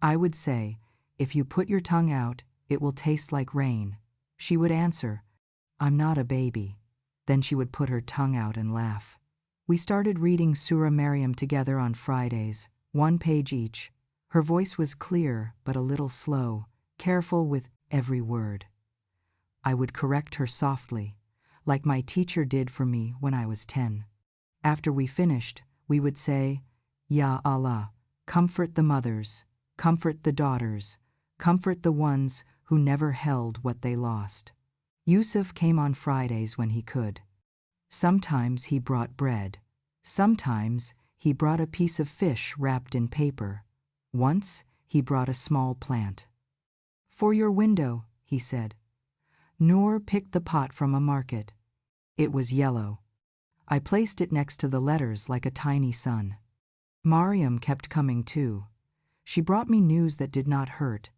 I would say, "If you put your tongue out, it will taste like rain." She would answer, "I'm not a baby." Then she would put her tongue out and laugh. We started reading Surah Maryam together on Fridays, 1 page each. Her voice was clear but a little slow, careful with every word. I would correct her softly, like my teacher did for me when I was 10. After we finished, we would say, "Ya Allah, comfort the mothers, comfort the daughters, comfort the ones who never held what they lost." Yusuf came on Fridays when he could. Sometimes he brought bread. Sometimes he brought a piece of fish wrapped in paper. Once he brought a small plant. "For your window," he said. Noor picked the pot from a market. It was yellow. I placed it next to the letters like a tiny sun. Mariam kept coming too. She brought me news that did not hurt.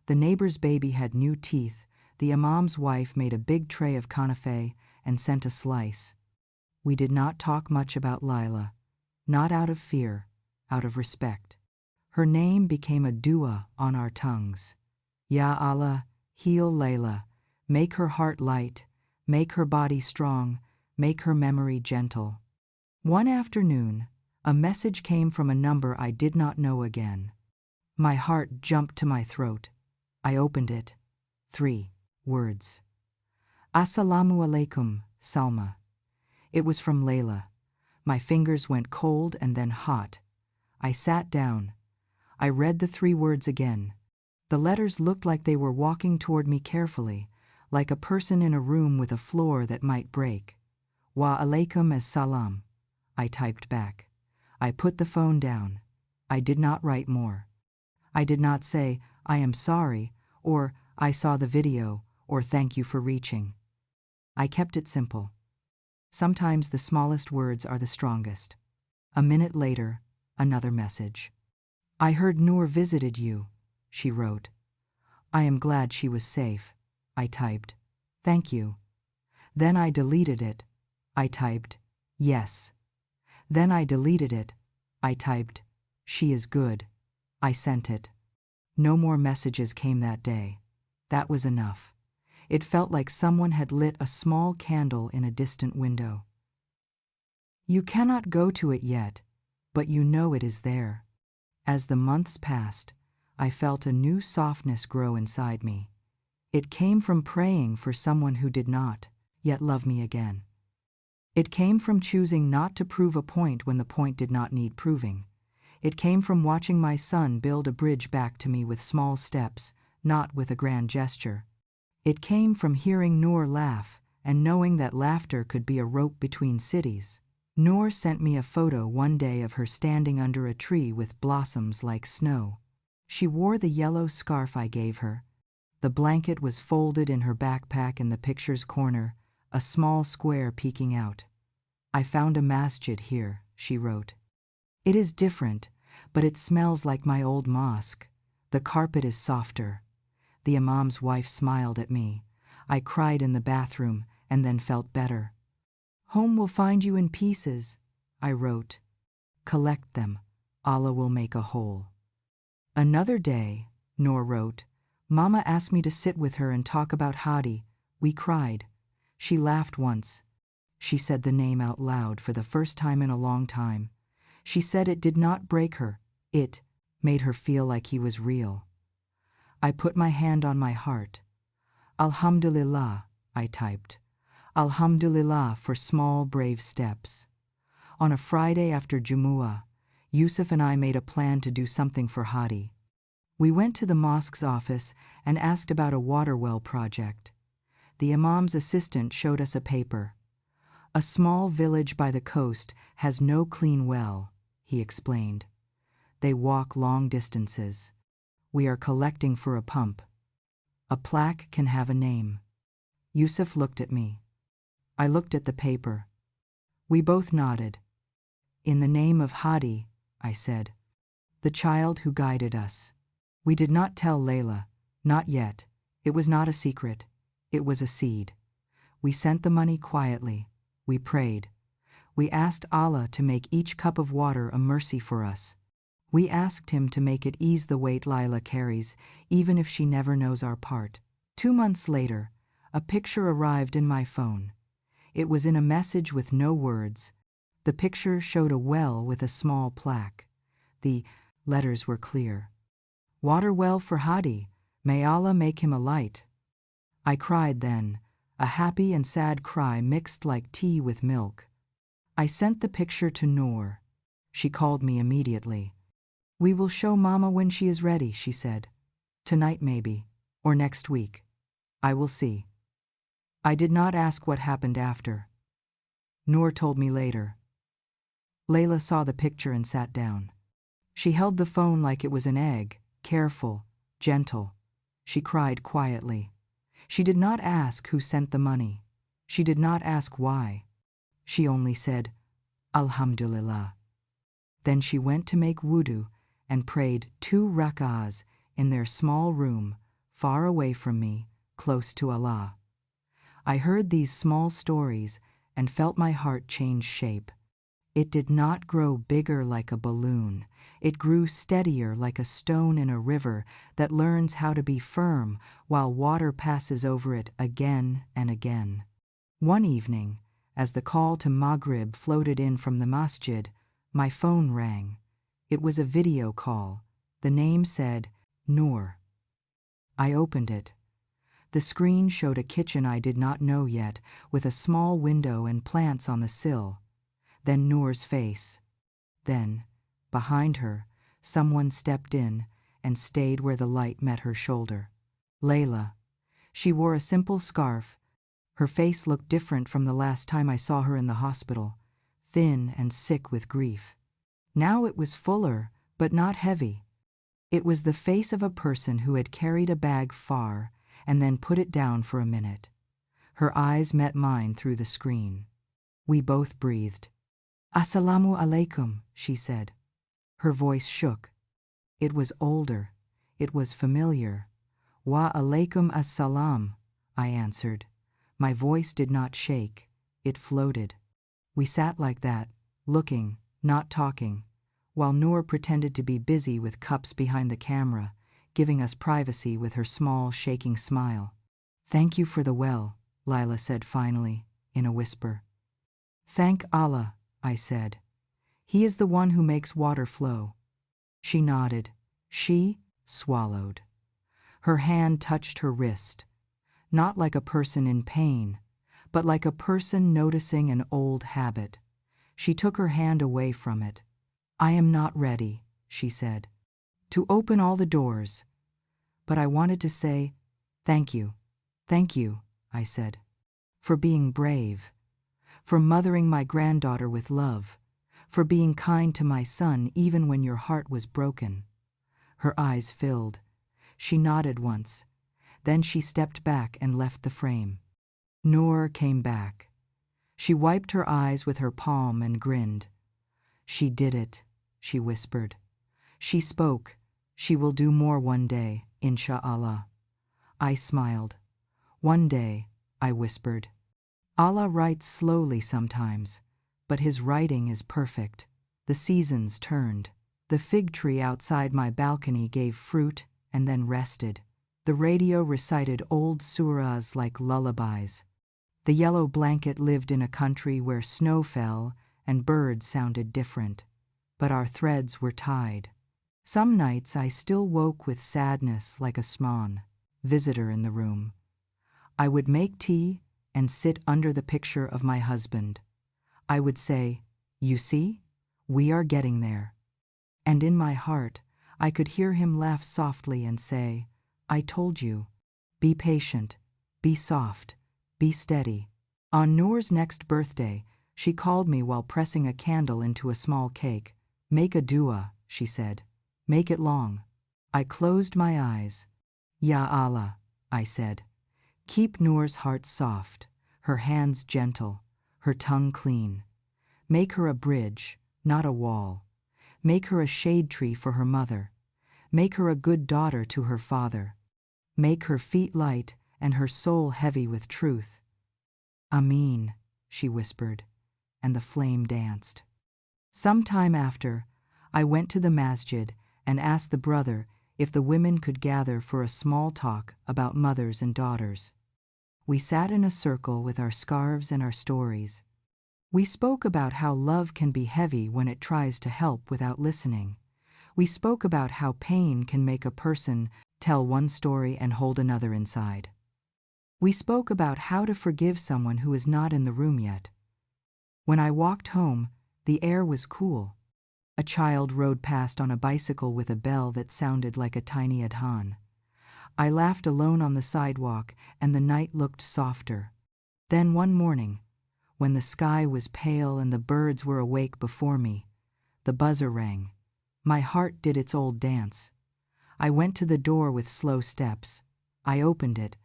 The neighbor's baby had new teeth. The imam's wife made a big tray of kanafe and sent a slice. We did not talk much about Layla, not out of fear, out of respect. Her name became a dua on our tongues. Ya Allah, heal Layla, make her heart light, make her body strong, make her memory gentle. One afternoon, a message came from a number I did not know again. My heart jumped to my throat. I opened it. 3 words. Assalamu alaikum, Salma. It was from Layla. My fingers went cold and then hot. I sat down. I read the 3 words again. The letters looked like they were walking toward me carefully, like a person in a room with a floor that might break. Wa alaikum as salam, I typed back. I put the phone down. I did not write more. I did not say, "I am sorry," or "I saw the video," or "thank you for reaching." I kept it simple. Sometimes the smallest words are the strongest. A minute later, another message. "I heard Noor visited you," she wrote. "I am glad she was safe," I typed. "Thank you." Then I deleted it. I typed, "Yes." Then I deleted it. I typed, "She is good." I sent it. No more messages came that day. That was enough. It felt like someone had lit a small candle in a distant window. You cannot go to it yet, but you know it is there. As the months passed, I felt a new softness grow inside me. It came from praying for someone who did not yet love me again. It came from choosing not to prove a point when the point did not need proving. It came from watching my son build a bridge back to me with small steps, not with a grand gesture. It came from hearing Noor laugh and knowing that laughter could be a rope between cities. Noor sent me a photo one day of her standing under a tree with blossoms like snow. She wore the yellow scarf I gave her. The blanket was folded in her backpack in the picture's corner, a small square peeking out. "I found a masjid here," she wrote. "It is different, but it smells like my old mosque. The carpet is softer." The imam's wife smiled at me. I cried in the bathroom and then felt better. "Home will find you in pieces," I wrote. "Collect them. Allah will make a whole." Another day, Noor wrote, "Mama asked me to sit with her and talk about Hadi. We cried. She laughed once. She said the name out loud for the first time in a long time. She said it did not break her. It made her feel like he was real." I put my hand on my heart. "Alhamdulillah," I typed. "Alhamdulillah for small, brave steps." On a Friday after Jumu'ah, Yusuf and I made a plan to do something for Hadi. We went to the mosque's office and asked about a water well project. The imam's assistant showed us a paper. "A small village by the coast has no clean well," he explained. "They walk long distances. We are collecting for a pump. A plaque can have a name." Yusuf looked at me. I looked at the paper. We both nodded. "In the name of Hadi," I said, "the child who guided us." We did not tell Layla, not yet. It was not a secret. It was a seed. We sent the money quietly. We prayed. We asked Allah to make each cup of water a mercy for us. We asked him to make it ease the weight Layla carries, even if she never knows our part. 2 months later, a picture arrived in my phone. It was in a message with no words. The picture showed a well with a small plaque. The letters were clear. "Water well for Hadi. May Allah make him a light." I cried then, a happy and sad cry mixed like tea with milk. I sent the picture to Noor. She called me immediately. "We will show Mama when she is ready," she said. "Tonight maybe, or next week. I will see." I did not ask what happened after. Noor told me later. Layla saw the picture and sat down. She held the phone like it was an egg, careful, gentle. She cried quietly. She did not ask who sent the money. She did not ask why. She only said, "Alhamdulillah." Then she went to make wudu and prayed 2 rak'ahs in their small room, far away from me, close to Allah. I heard these small stories and felt my heart change shape. It did not grow bigger like a balloon. It grew steadier like a stone in a river that learns how to be firm while water passes over it again and again. One evening, as the call to Maghrib floated in from the masjid, my phone rang. It was a video call. The name said, Noor. I opened it. The screen showed a kitchen I did not know yet, with a small window and plants on the sill. Then Noor's face. Then, behind her, someone stepped in and stayed where the light met her shoulder. Layla. She wore a simple scarf. Her face looked different from the last time I saw her in the hospital, thin and sick with grief. Now it was fuller, but not heavy. It was the face of a person who had carried a bag far and then put it down for a minute. Her eyes met mine through the screen. We both breathed. "Assalamu alaikum," she said. Her voice shook. It was older. It was familiar. "Wa alaikum assalam," I answered. My voice did not shake. It floated. We sat like that, looking, not talking, while Noor pretended to be busy with cups behind the camera, giving us privacy with her small, shaking smile. "Thank you for the well," Lila said finally, in a whisper. "Thank Allah," I said. "He is the one who makes water flow." She nodded. She swallowed. Her hand touched her wrist, not like a person in pain, but like a person noticing an old habit. She took her hand away from it. "I am not ready," she said. To open all the doors. But I wanted to say, thank you, I said. For being brave. For mothering my granddaughter with love. For being kind to my son even when your heart was broken. Her eyes filled. She nodded once. Then she stepped back and left the frame. Noor came back. She wiped her eyes with her palm and grinned. She did it, she whispered. She spoke. She will do more one day, insha'Allah. I smiled. One day, I whispered. Allah writes slowly sometimes, but his writing is perfect. The seasons turned. The fig tree outside my balcony gave fruit and then rested. The radio recited old surahs like lullabies. The yellow blanket lived in a country where snow fell and birds sounded different, but our threads were tied. Some nights I still woke with sadness like a swan, visitor in the room. I would make tea and sit under the picture of my husband. I would say, "You see, we are getting there." And in my heart, I could hear him laugh softly and say, "I told you, be patient, be soft, be steady." On Noor's next birthday, she called me while pressing a candle into a small cake. "Make a dua," she said. "Make it long." I closed my eyes. "Ya Allah," I said. "Keep Noor's heart soft, her hands gentle, her tongue clean. Make her a bridge, not a wall. Make her a shade tree for her mother. Make her a good daughter to her father. Make her feet light and her soul heavy with truth." "Ameen," she whispered, and the flame danced. Some time after, I went to the masjid and asked the brother if the women could gather for a small talk about mothers and daughters. We sat in a circle with our scarves and our stories. We spoke about how love can be heavy when it tries to help without listening. We spoke about how pain can make a person tell one story and hold another inside. We spoke about how to forgive someone who is not in the room yet. When I walked home, the air was cool. A child rode past on a bicycle with a bell that sounded like a tiny adhan. I laughed alone on the sidewalk, and the night looked softer. Then one morning, when the sky was pale and the birds were awake before me, the buzzer rang. My heart did its old dance. I went to the door with slow steps. I opened it.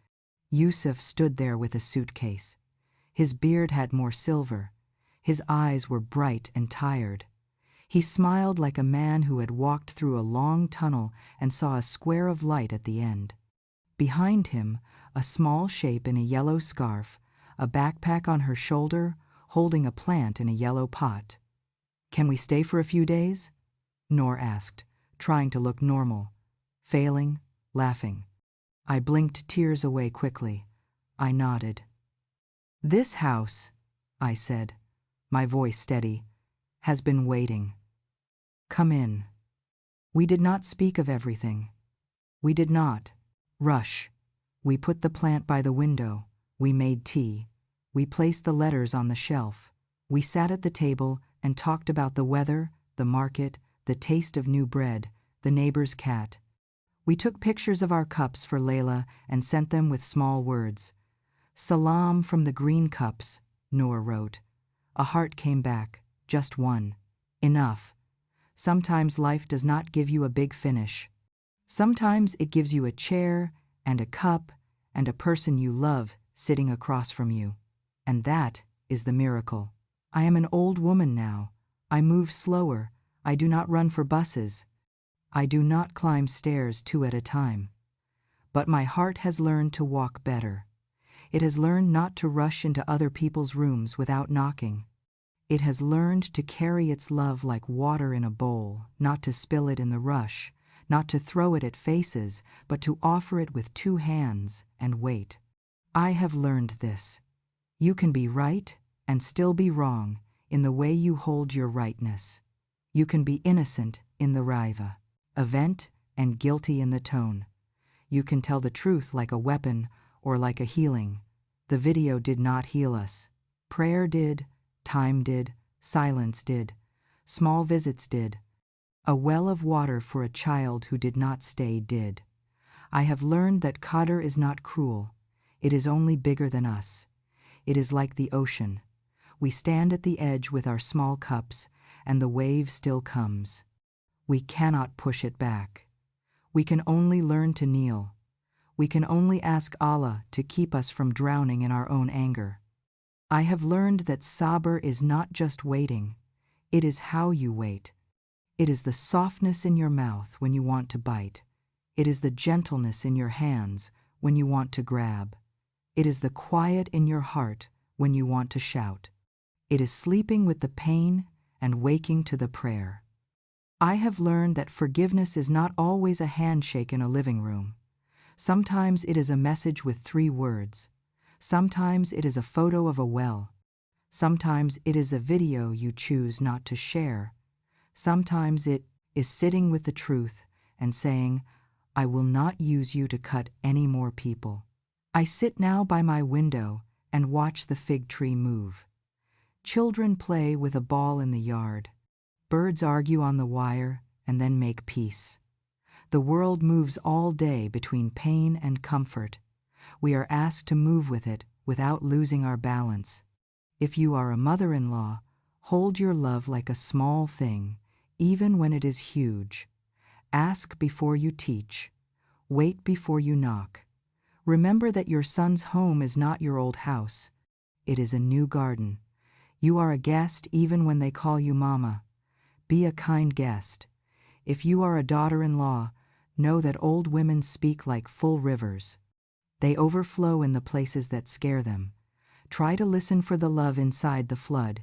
Yusuf stood there with a suitcase. His beard had more silver. His eyes were bright and tired. He smiled like a man who had walked through a long tunnel and saw a square of light at the end. Behind him, a small shape in a yellow scarf, a backpack on her shoulder, holding a plant in a yellow pot. "Can we stay for a few days?" Noor asked, trying to look normal, failing, laughing. I blinked tears away quickly. I nodded. "This house," I said, my voice steady, "has been waiting. Come in." We did not speak of everything. We did not rush. We put the plant by the window. We made tea. We placed the letters on the shelf. We sat at the table and talked about the weather, the market, the taste of new bread, the neighbor's cat. We took pictures of our cups for Layla and sent them with small words. "Salam from the green cups," Noor wrote. A heart came back, just one. Enough. Sometimes life does not give you a big finish. Sometimes it gives you a chair and a cup and a person you love sitting across from you. And that is the miracle. I am an old woman now. I move slower. I do not run for buses. I do not climb stairs 2 at a time. But my heart has learned to walk better. It has learned not to rush into other people's rooms without knocking. It has learned to carry its love like water in a bowl, not to spill it in the rush, not to throw it at faces, but to offer it with 2 hands and wait. I have learned this. You can be right and still be wrong in the way you hold your rightness. You can be innocent in the raiva, event, and guilty in the tone. You can tell the truth like a weapon or like a healing. The video did not heal us. Prayer did, time did, silence did, small visits did. A well of water for a child who did not stay did. I have learned that qadr is not cruel. It is only bigger than us. It is like the ocean. We stand at the edge with our small cups, and the wave still comes. We cannot push it back. We can only learn to kneel. We can only ask Allah to keep us from drowning in our own anger. I have learned that sabr is not just waiting. It is how you wait. It is the softness in your mouth when you want to bite. It is the gentleness in your hands when you want to grab. It is the quiet in your heart when you want to shout. It is sleeping with the pain and waking to the prayer. I have learned that forgiveness is not always a handshake in a living room. Sometimes it is a message with 3 words. Sometimes it is a photo of a well. Sometimes it is a video you choose not to share. Sometimes it is sitting with the truth and saying, I will not use you to cut any more people. I sit now by my window and watch the fig tree move. Children play with a ball in the yard. Birds argue on the wire and then make peace. The world moves all day between pain and comfort. We are asked to move with it without losing our balance. If you are a mother-in-law, hold your love like a small thing, even when it is huge. Ask before you teach. Wait before you knock. Remember that your son's home is not your old house. It is a new garden. You are a guest even when they call you mama. Be a kind guest. If you are a daughter-in-law, know that old women speak like full rivers. They overflow in the places that scare them. Try to listen for the love inside the flood.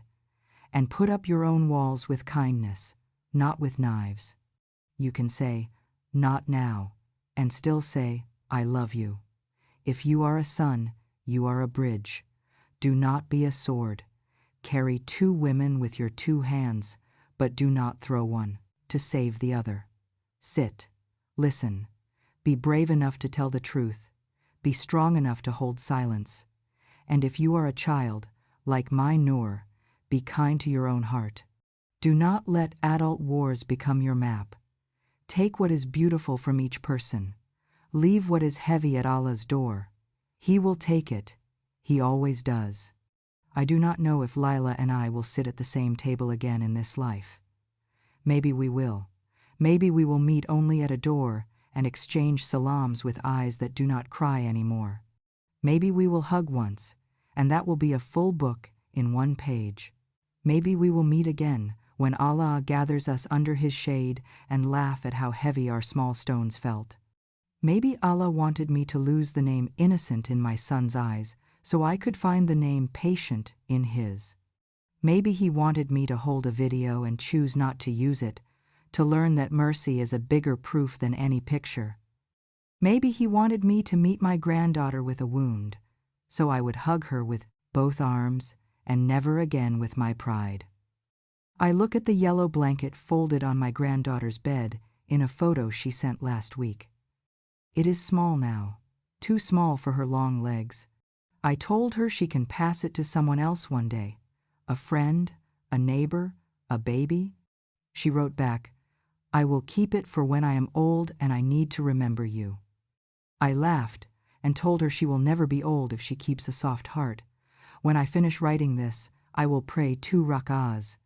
And put up your own walls with kindness, not with knives. You can say, not now, and still say, I love you. If you are a son, you are a bridge. Do not be a sword. Carry 2 women with your 2 hands, but do not throw one to save the other. Sit. Listen. Be brave enough to tell the truth. Be strong enough to hold silence. And if you are a child, like my Noor, be kind to your own heart. Do not let adult wars become your map. Take what is beautiful from each person. Leave what is heavy at Allah's door. He will take it. He always does. I do not know if Lila and I will sit at the same table again in this life. Maybe we will. Maybe we will meet only at a door and exchange salams with eyes that do not cry anymore. Maybe we will hug once, and that will be a full book in 1 page. Maybe we will meet again when Allah gathers us under His shade and laugh at how heavy our small stones felt. Maybe Allah wanted me to lose the name innocent in my son's eyes so I could find the name patient in his. Maybe He wanted me to hold a video and choose not to use it, to learn that mercy is a bigger proof than any picture. Maybe He wanted me to meet my granddaughter with a wound, so I would hug her with both arms and never again with my pride. I look at the yellow blanket folded on my granddaughter's bed in a photo she sent last week. It is small now, too small for her long legs. I told her she can pass it to someone else one day, a friend, a neighbor, a baby. She wrote back, I will keep it for when I am old and I need to remember you. I laughed and told her she will never be old if she keeps a soft heart. When I finish writing this, I will pray 2 rak'ahs.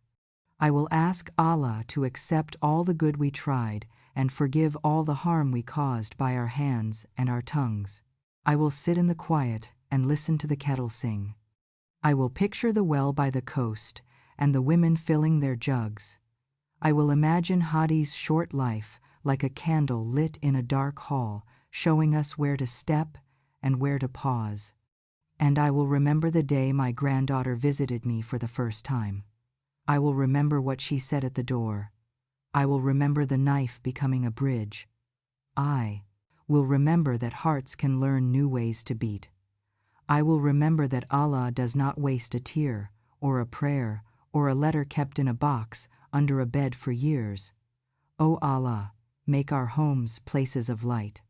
I will ask Allah to accept all the good we tried and forgive all the harm we caused by our hands and our tongues. I will sit in the quiet and listen to the kettle sing. I will picture the well by the coast and the women filling their jugs. I will imagine Hadi's short life like a candle lit in a dark hall, showing us where to step and where to pause. And I will remember the day my granddaughter visited me for the first time. I will remember what she said at the door. I will remember the knife becoming a bridge. I will remember that hearts can learn new ways to beat. I will remember that Allah does not waste a tear, or a prayer, or a letter kept in a box under a bed for years. O Allah, make our homes places of light.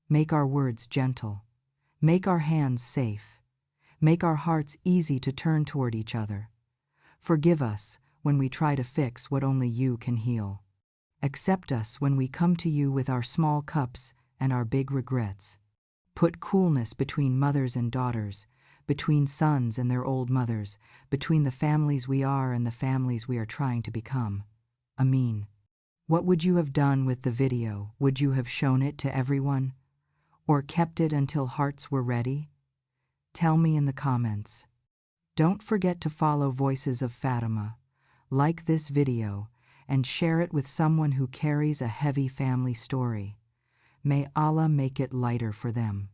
Make our words gentle. Make our hands safe. Make our hearts easy to turn toward each other. Forgive us when we try to fix what only you can heal. Accept us when we come to you with our small cups and our big regrets. Put coolness between mothers and daughters, between sons and their old mothers, between the families we are and the families we are trying to become. Ameen. What would you have done with the video? Would you have shown it to everyone? Or kept it until hearts were ready? Tell me in the comments. Don't forget to follow Voices of Fatima, like this video, and share it with someone who carries a heavy family story. May Allah make it lighter for them.